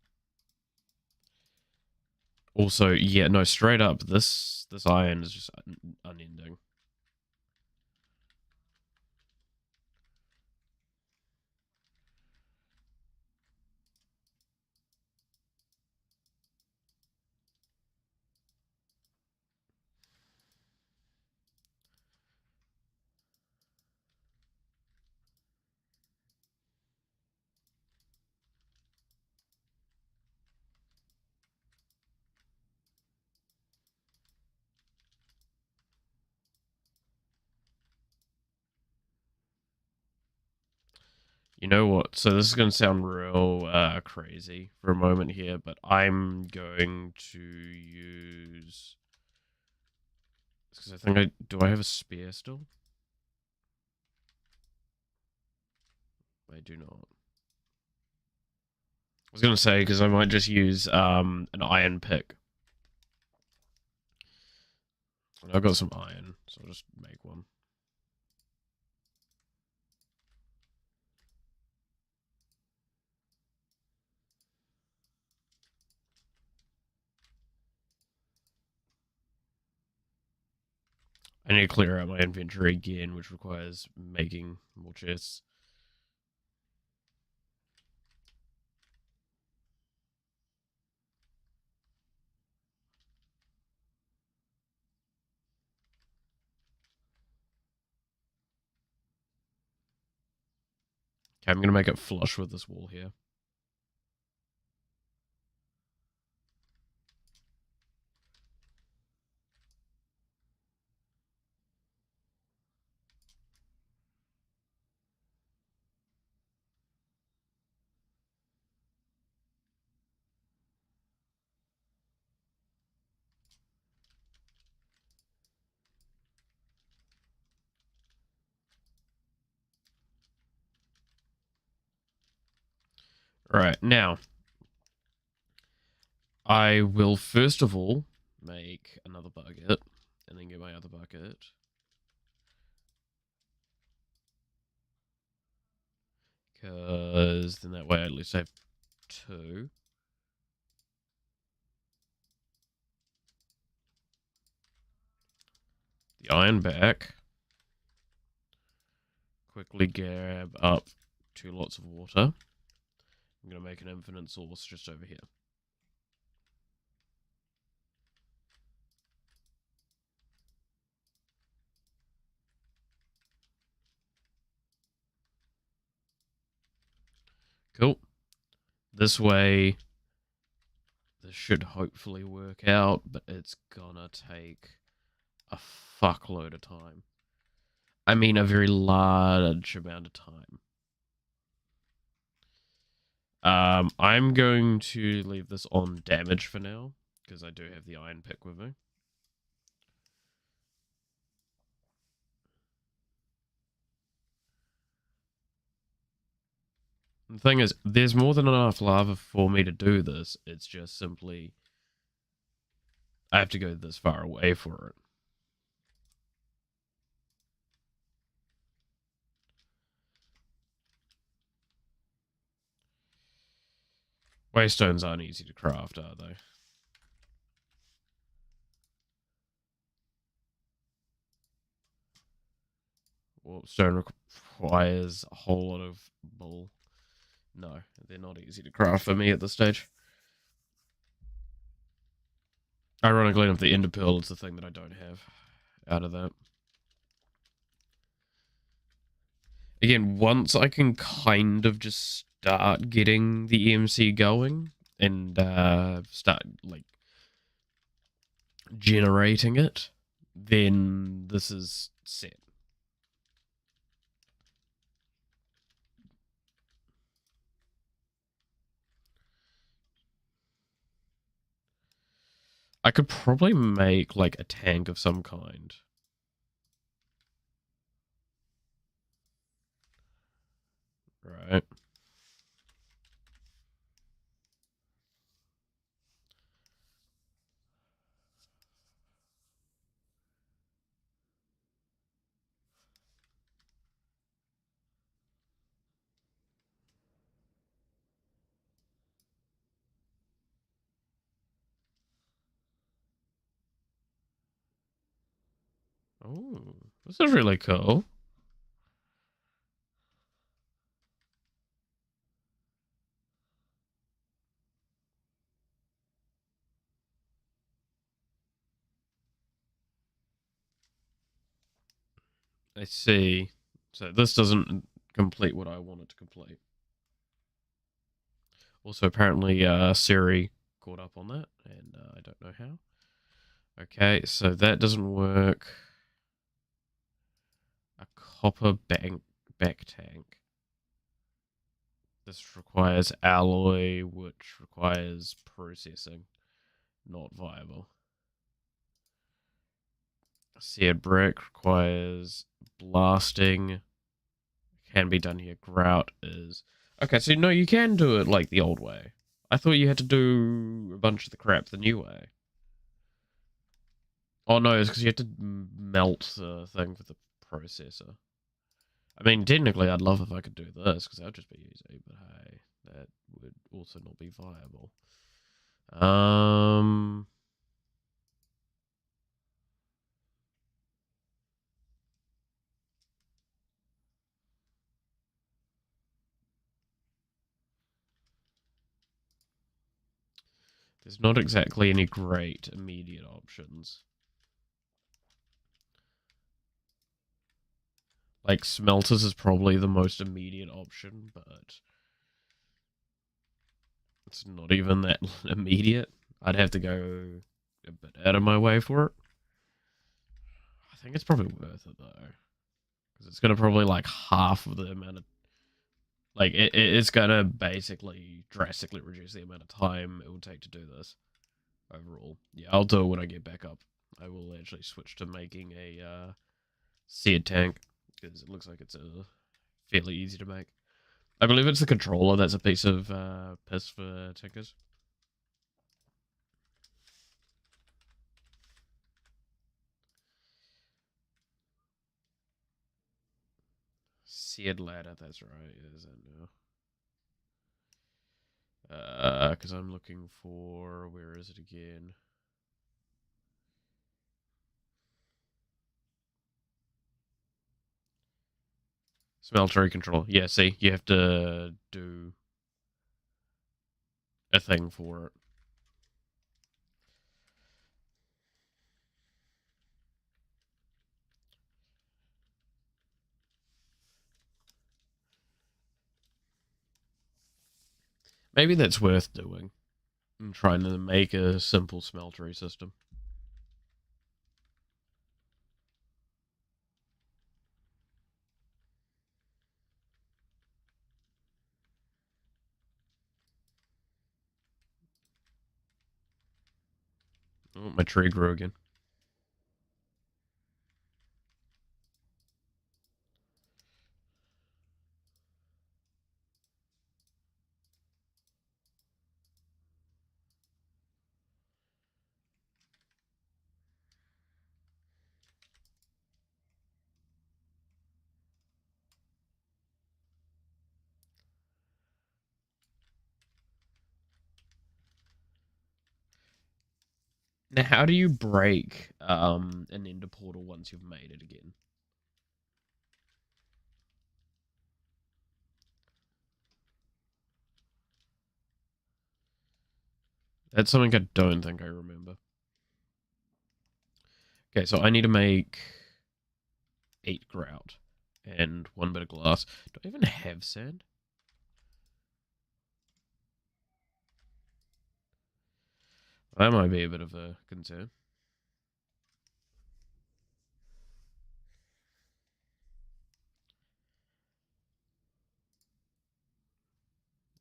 Also, yeah, no, straight up, this iron is just unending. You know what? So this is going to sound real crazy for a moment here, but I'm going to use... Because I think do I have a spear still? I do not. I was going to say, because I might just use an iron pick. And I've got some iron, so I'll just make one. I need to clear out my inventory again, which requires making more chests. Okay, I'm going to make it flush with this wall here. Right, now, I will first of all make another bucket, and then get my other bucket. Because then that way I at least have two. The iron back. Quickly grab up 2 lots of water. I'm going to make an infinite source just over here. Cool. This way, this should hopefully work out, but it's gonna take a fuckload of time. I mean, a very large amount of time. I'm going to leave this on damage for now, because I do have the iron pick with me. The thing is, there's more than enough lava for me to do this. It's just simply I have to go this far away for it. Waystones aren't easy to craft, are they? Well, stone requires a whole lot of bull. No, they're not easy to craft for me at this stage. Ironically enough, the ender pearl is the thing that I don't have out of that. Again, once I can kind of just start getting the EMC going and start like generating it, then this is set. I could probably make like a tank of some kind. Right. Oh, this is really cool. I see. So this doesn't complete what I wanted to complete. Also, apparently, Siri caught up on that, and I don't know how. Okay, so that doesn't work. A copper back tank. This requires alloy, which requires processing. Not viable. Seared brick requires blasting. Can be done here. Grout is... Okay, so no, you can do it like the old way. I thought you had to do a bunch of the crap the new way. Oh no, it's because you have to melt the thing for the processor. I mean, technically, I'd love if I could do this, because that would just be easy, but hey, that would also not be viable. There's not exactly any great immediate options. Like, smelters is probably the most immediate option, but it's not even that immediate. I'd have to go a bit out of my way for it. I think it's probably worth it, though. Because it's going to probably, like, half of the amount of... Like, it's going to basically drastically reduce the amount of time it will take to do this overall. Yeah, I'll do it when I get back up. I will actually switch to making a seared tank, because it looks like it's fairly easy to make. I believe it's the controller that's a piece of piss for tinkers. Seared ladder, that's right. Is it now? Because I'm looking for... Where is it again? Smeltery control. Yeah, see, you have to do a thing for it. Maybe that's worth doing. I'm trying to make a simple smeltery system. Oh, my tree grew again. Now, how do you break an ender portal once you've made it again? That's something I don't think I remember. Okay, so I need to make 8 grout and 1 bit of glass. Do I even have sand? That might be a bit of a concern.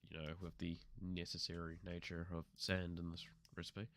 You know, with the necessary nature of sand in this recipe.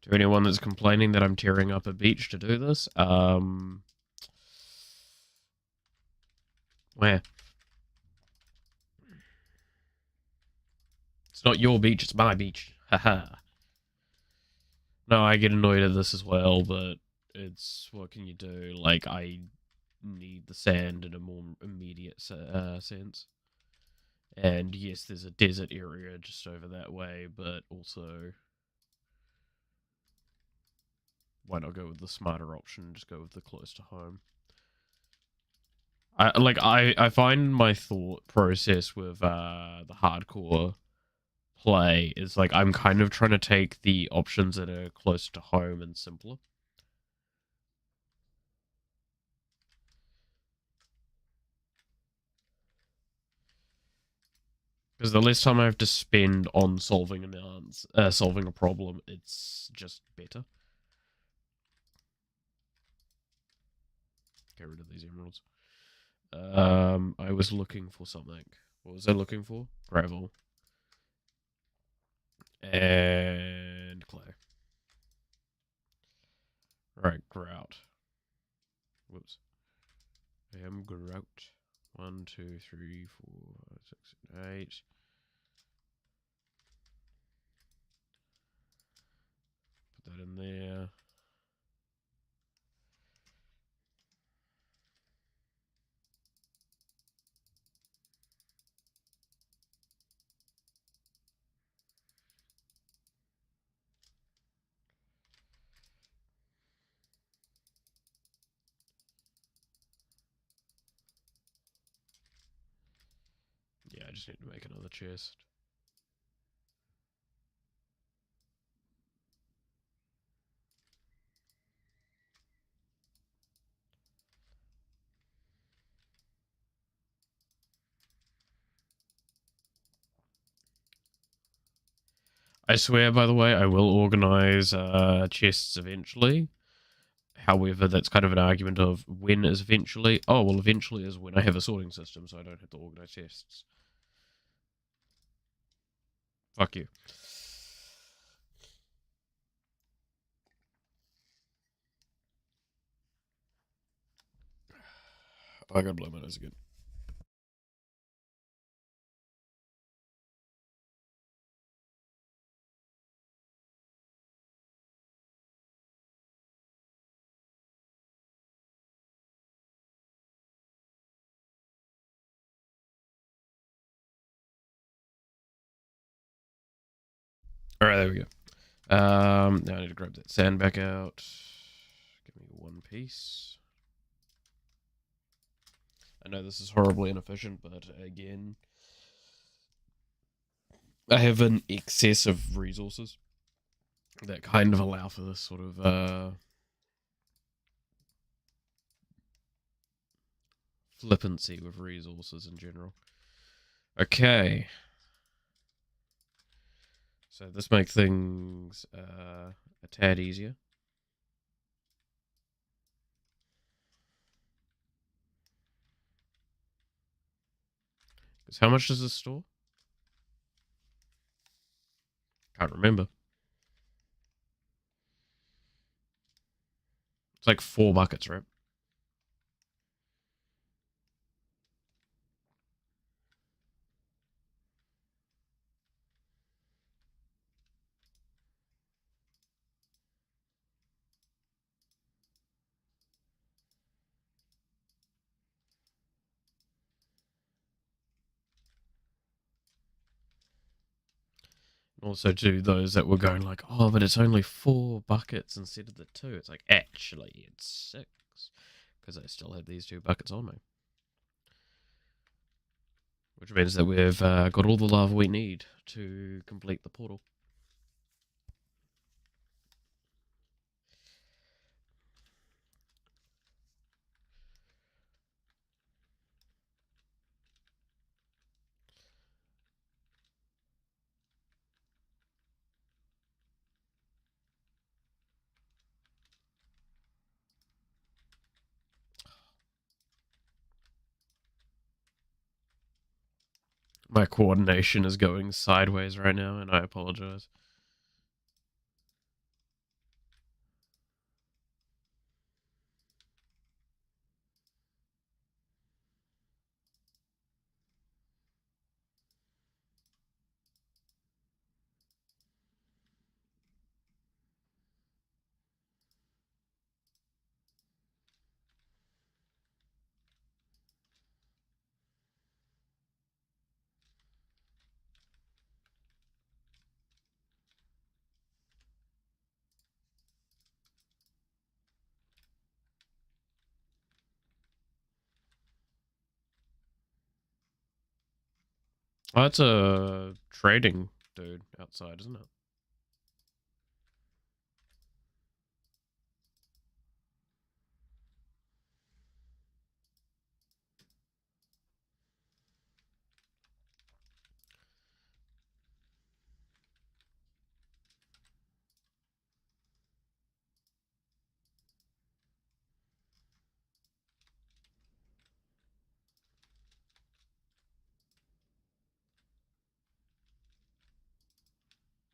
To anyone that's complaining that I'm tearing up a beach to do this, where? It's not your beach, it's my beach. Haha. No, I get annoyed at this as well, but it's what can you do? Like, I need the sand in a more immediate sense. And yes, there's a desert area just over that way, but also, why not go with the smarter option and just go with the close to home? I find my thought process with the hardcore play is like I'm kind of trying to take the options that are close to home and simpler. Because the less time I have to spend on solving solving a problem, it's just better. Get rid of these emeralds. I was looking for something. What was I looking for? Gravel. And clay. Right, grout. Whoops. I am grout. 1, 2, 3, 4, 5, 6, 8. Put that in there. Yeah, I just need to make another chest. I swear, by the way, I will organize chests eventually. However, that's kind of an argument of when is eventually. Oh, well, eventually is when I have a sorting system, so I don't have to organize chests. Fuck you. I gotta blow my nose again. Alright, there we go. Now I need to grab that sand back out. Give me 1 piece. I know this is horribly inefficient, but again, I have an excess of resources that kind of allow for this sort of flippancy with resources in general. Okay. So this makes things a tad easier. Because how much does this store? Can't remember. It's like 4 buckets, right? Also, to those that were going like, oh, but it's only 4 buckets instead of the 2. It's like, actually, it's 6. Because I still have these 2 buckets on me. Which means that we've got all the lava we need to complete the portal. My coordination is going sideways right now, and I apologize. Oh, that's a trading dude outside, isn't it?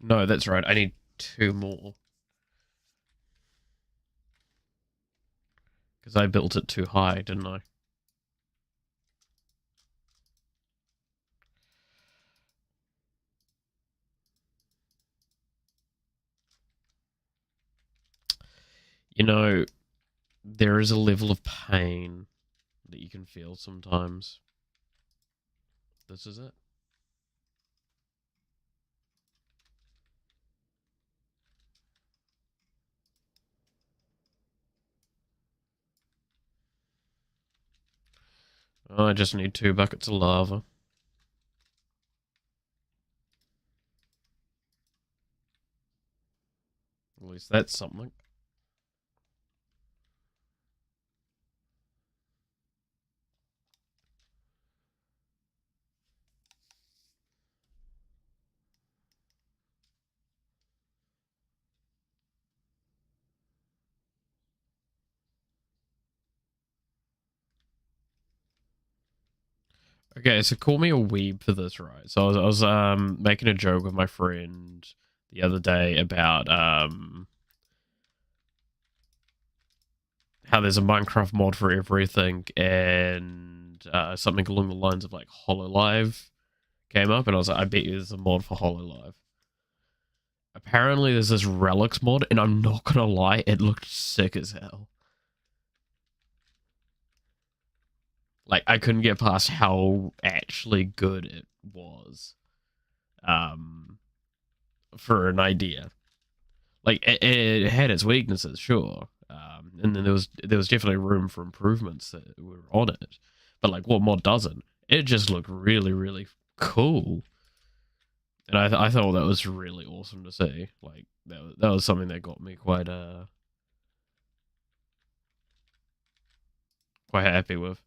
No, that's right. I need 2 more. Because I built it too high, didn't I? You know, there is a level of pain that you can feel sometimes. This is it. Oh, I just need 2 buckets of lava. At least that's something. Okay, so call me a weeb for this, right? So I was making a joke with my friend the other day about how there's a Minecraft mod for everything, and something along the lines of like HoloLive came up, and I was like, I bet you there's a mod for HoloLive. Apparently, there's this Relics mod, and I'm not gonna lie, it looked sick as hell. Like, I couldn't get past how actually good it was. Um, for an idea. Like, it had its weaknesses, sure. And then there was definitely room for improvements that were on it. But like, what mod doesn't? It just looked really, really cool. And I thought that was really awesome to see. Like, that was something that got me quite happy with.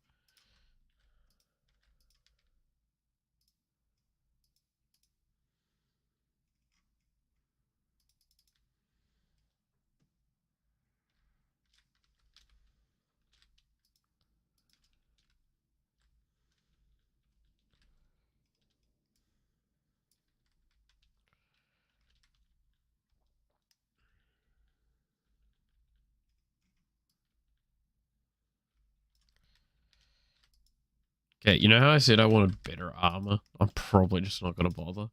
Okay, you know how I said I wanted better armor? I'm probably just not going to bother.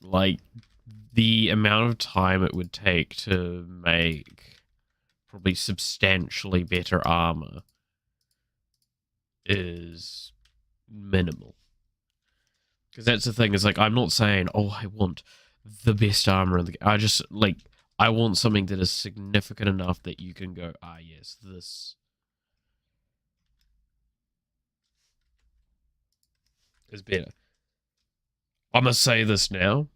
Like, the amount of time it would take to make probably substantially better armor is minimal. Because that's the thing, is like, I'm not saying, oh, I want the best armor in the game. I just, like, I want something that is significant enough that you can go, ah, yes, this is better. I'm going to say this now.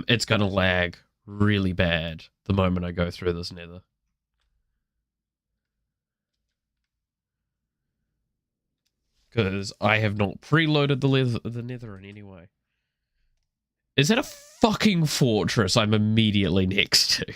It's going to lag really bad the moment I go through this nether. Because I have not preloaded the nether in any way. Is that a fucking fortress I'm immediately next to?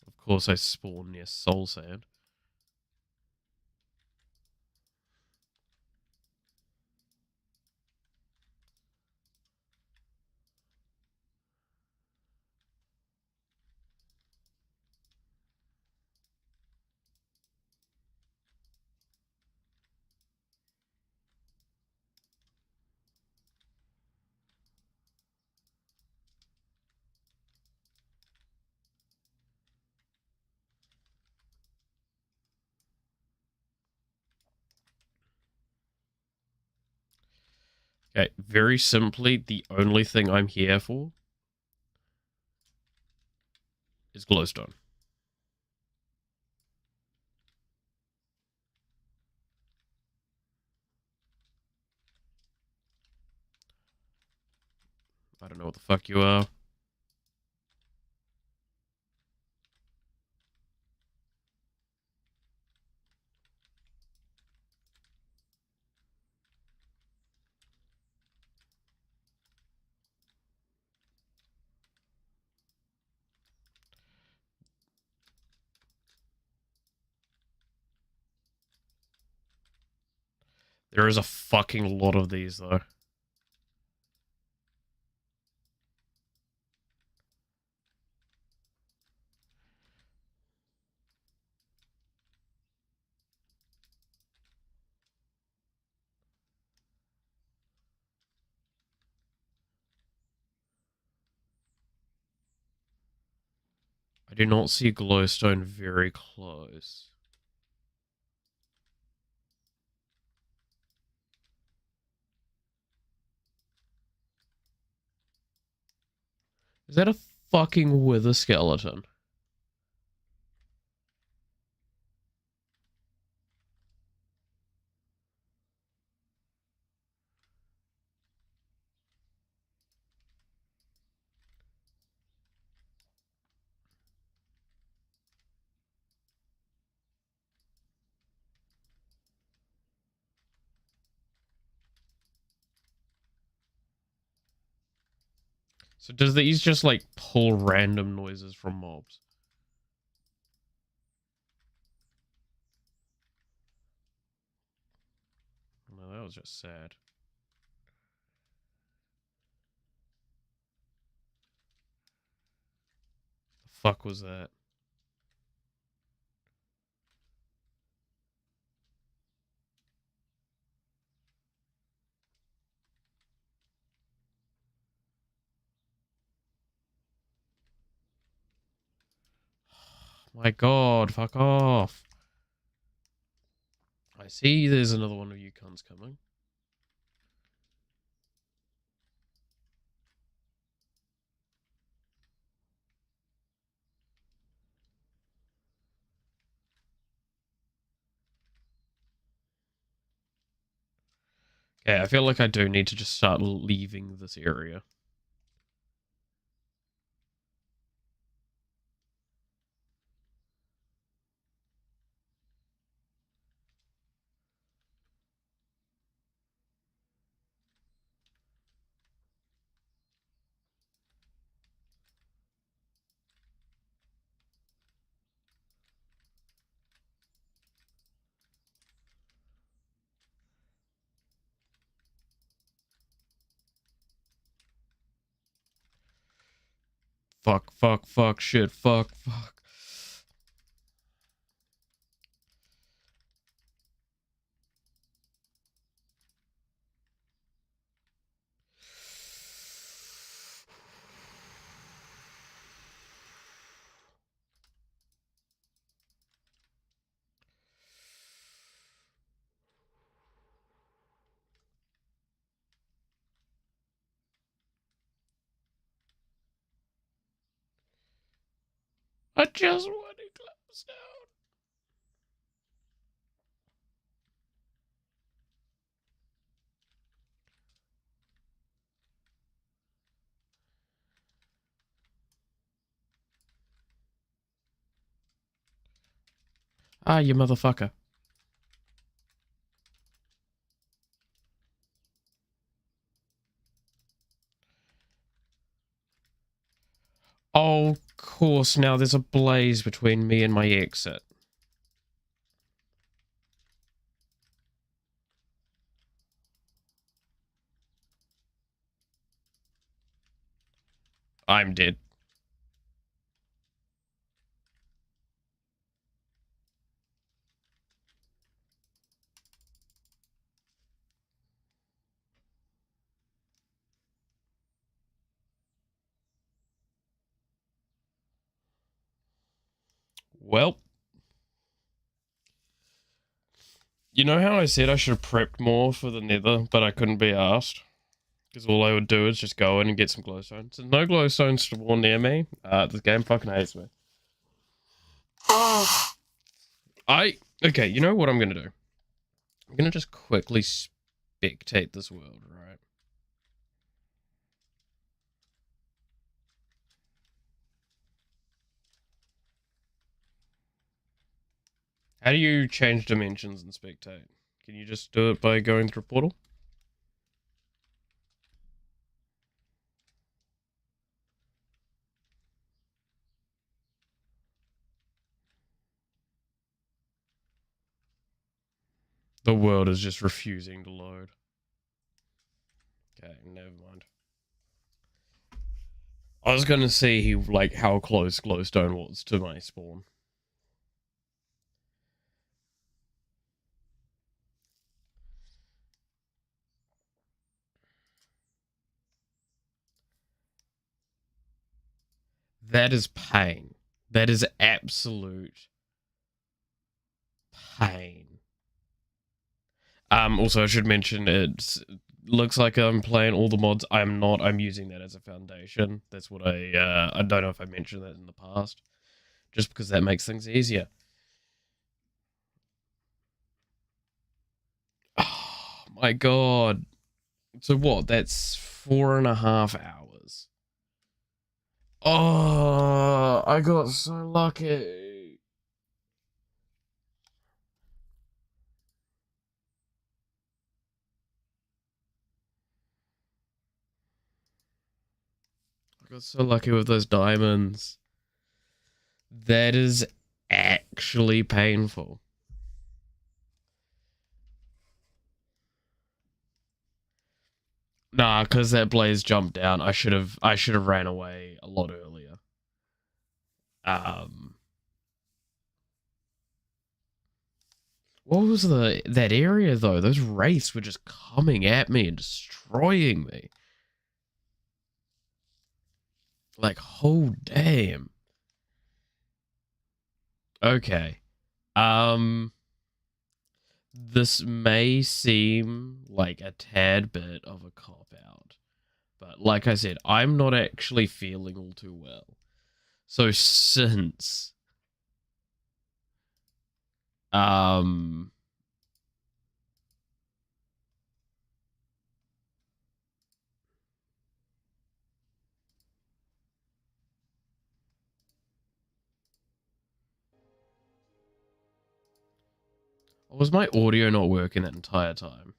Of course I spawn near soul sand. Okay, very simply, the only thing I'm here for is glowstone. I don't know what the fuck you are. There is a fucking lot of these, though. I do not see glowstone very close. Is that a fucking wither skeleton? So does these just, like, pull random noises from mobs? No, that was just sad. The fuck was that? My god, fuck off. I see there's another one of you cunts coming. Okay, I feel like I do need to just start leaving this area. Fuck, shit, fuck. I just want to close down. Ah, you motherfucker. Oh, of course, now there's a blaze between me and my exit. I'm dead. Well, you know how I said I should have prepped more for the Nether, but I couldn't be asked? Because all I would do is just go in and get some glowstones. There's no glowstones spawn near me. This game fucking hates me. Okay, you know what I'm gonna do? I'm gonna just quickly spectate this world, right? How do you change dimensions and spectate? Can you just do it by going through portal? The world is just refusing to load. Okay, never mind. I was gonna see like how close glowstone was to my spawn. That is pain. That is absolute pain. Also, I should mention it looks like I'm playing all the mods. I'm not. I'm using that as a foundation. That's what I don't know if I mentioned that in the past. Just because that makes things easier. Oh my god. So what? That's 4.5 hours. Oh, I got so lucky. I got so lucky with those diamonds. That is actually painful. Nah, because that blaze jumped down. I should have ran away a lot earlier. What was that area though? Those wraiths were just coming at me and destroying me. Like, oh damn. Okay. This may seem like a tad bit of a cop out, but like I said, I'm not actually feeling all too well. So since um Was my audio not working that entire time?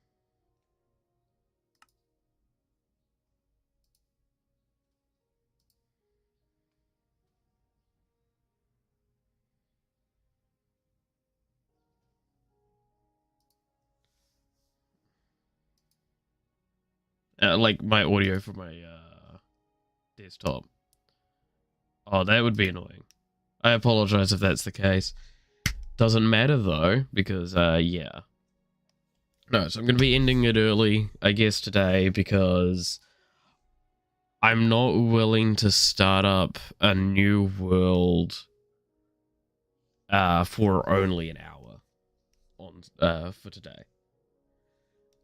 Like my audio for my desktop. Oh, that would be annoying. I apologize if that's the case. Doesn't matter though, because yeah. No, so I'm going to be ending it early, I guess, today, because I'm not willing to start up a new world for only an hour on for today.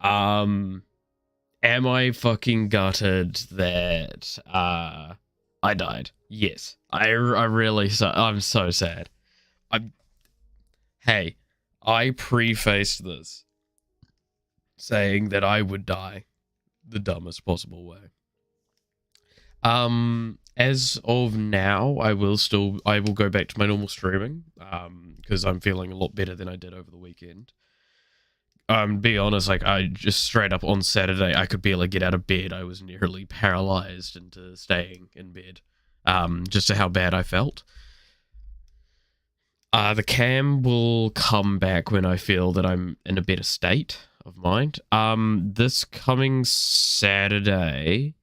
Am I fucking gutted that I died? Yes. I really I'm so sad. Hey, I prefaced this saying that I would die the dumbest possible way. As of now, I will go back to my normal streaming, because I'm feeling a lot better than I did over the weekend. Be honest, like, I just straight up on Saturday, I could barely get out of bed. I was nearly paralyzed into staying in bed, just to how bad I felt. The cam will come back when I feel that I'm in a better state of mind. This coming Saturday,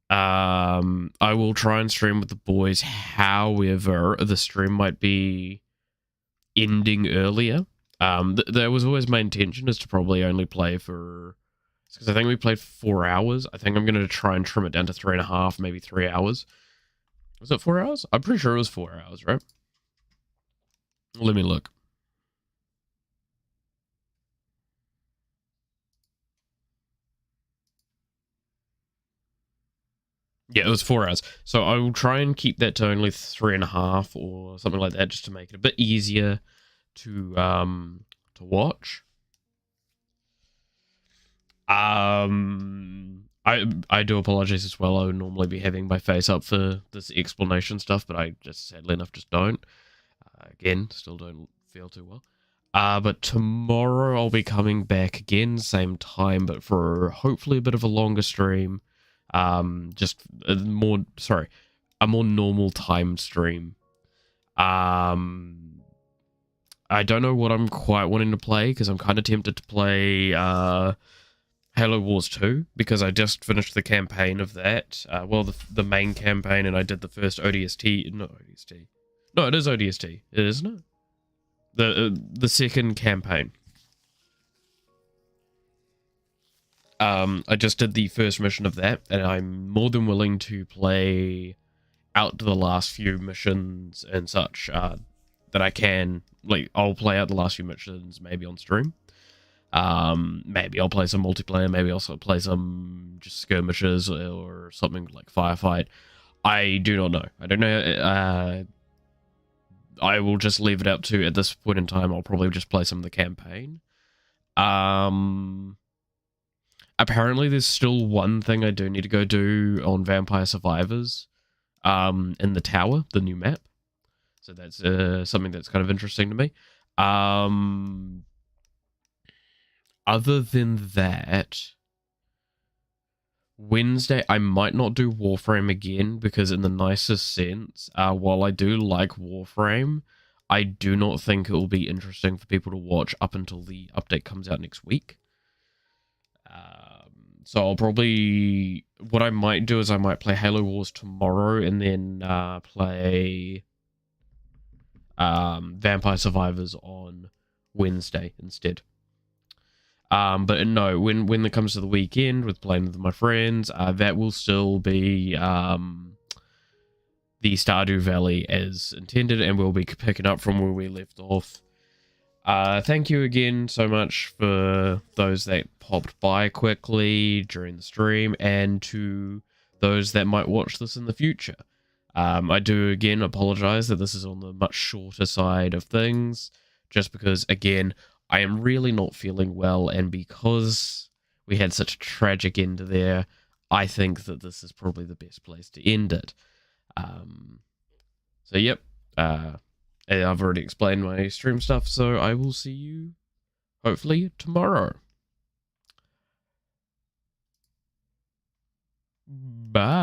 I will try and stream with the boys. However, the stream might be ending earlier. That was always my intention, is to probably only play for, because I think we played 4 hours. I think I'm going to try and trim it down to 3.5, maybe 3 hours. Was it 4 hours? I'm pretty sure it was 4 hours, right? Let me look. Yeah, it was 4 hours. So I will try and keep that to only 3.5 or something like that, just to make it a bit easier to watch. I do apologize as well. I would normally be having my face up for this explanation stuff, but I just sadly enough just don't. Again, still don't feel too well. But tomorrow I'll be coming back again, same time, but for hopefully a bit of a longer stream. Just a more normal timed stream. I don't know what I'm quite wanting to play, because I'm kind of tempted to play Halo Wars 2, because I just finished the campaign of that. Well, the main campaign, and I did the first ODST. Not ODST. No, it is ODST. It isn't it? The second campaign. I just did the first mission of that, and I'm more than willing to play out to the last few missions and such that I can. Like, I'll play out the last few missions maybe on stream. Maybe I'll play some multiplayer, maybe also play some just skirmishes or something like firefight. I do not know. I don't know. I will just leave it up to, at this point in time, I'll probably just play some of the campaign. Apparently there's still one thing I do need to go do on Vampire Survivors, in the tower, the new map. So that's something that's kind of interesting to me. Other than that, Wednesday, I might not do Warframe again, because in the nicest sense, while I do like Warframe, I do not think it will be interesting for people to watch up until the update comes out next week. So I'll probably, what I might do is I might play Halo Wars tomorrow, and then play Vampire Survivors on Wednesday instead. But no, when it comes to the weekend with playing with my friends, that will still be the Stardew Valley as intended, and we'll be picking up from where we left off. Thank you again so much for those that popped by quickly during the stream, and to those that might watch this in the future. I do again apologize that this is on the much shorter side of things, just because, again, I am really not feeling well, and because we had such a tragic end there, I think that this is probably the best place to end it. So yep, I've already explained my stream stuff, so I will see you hopefully tomorrow. Bye.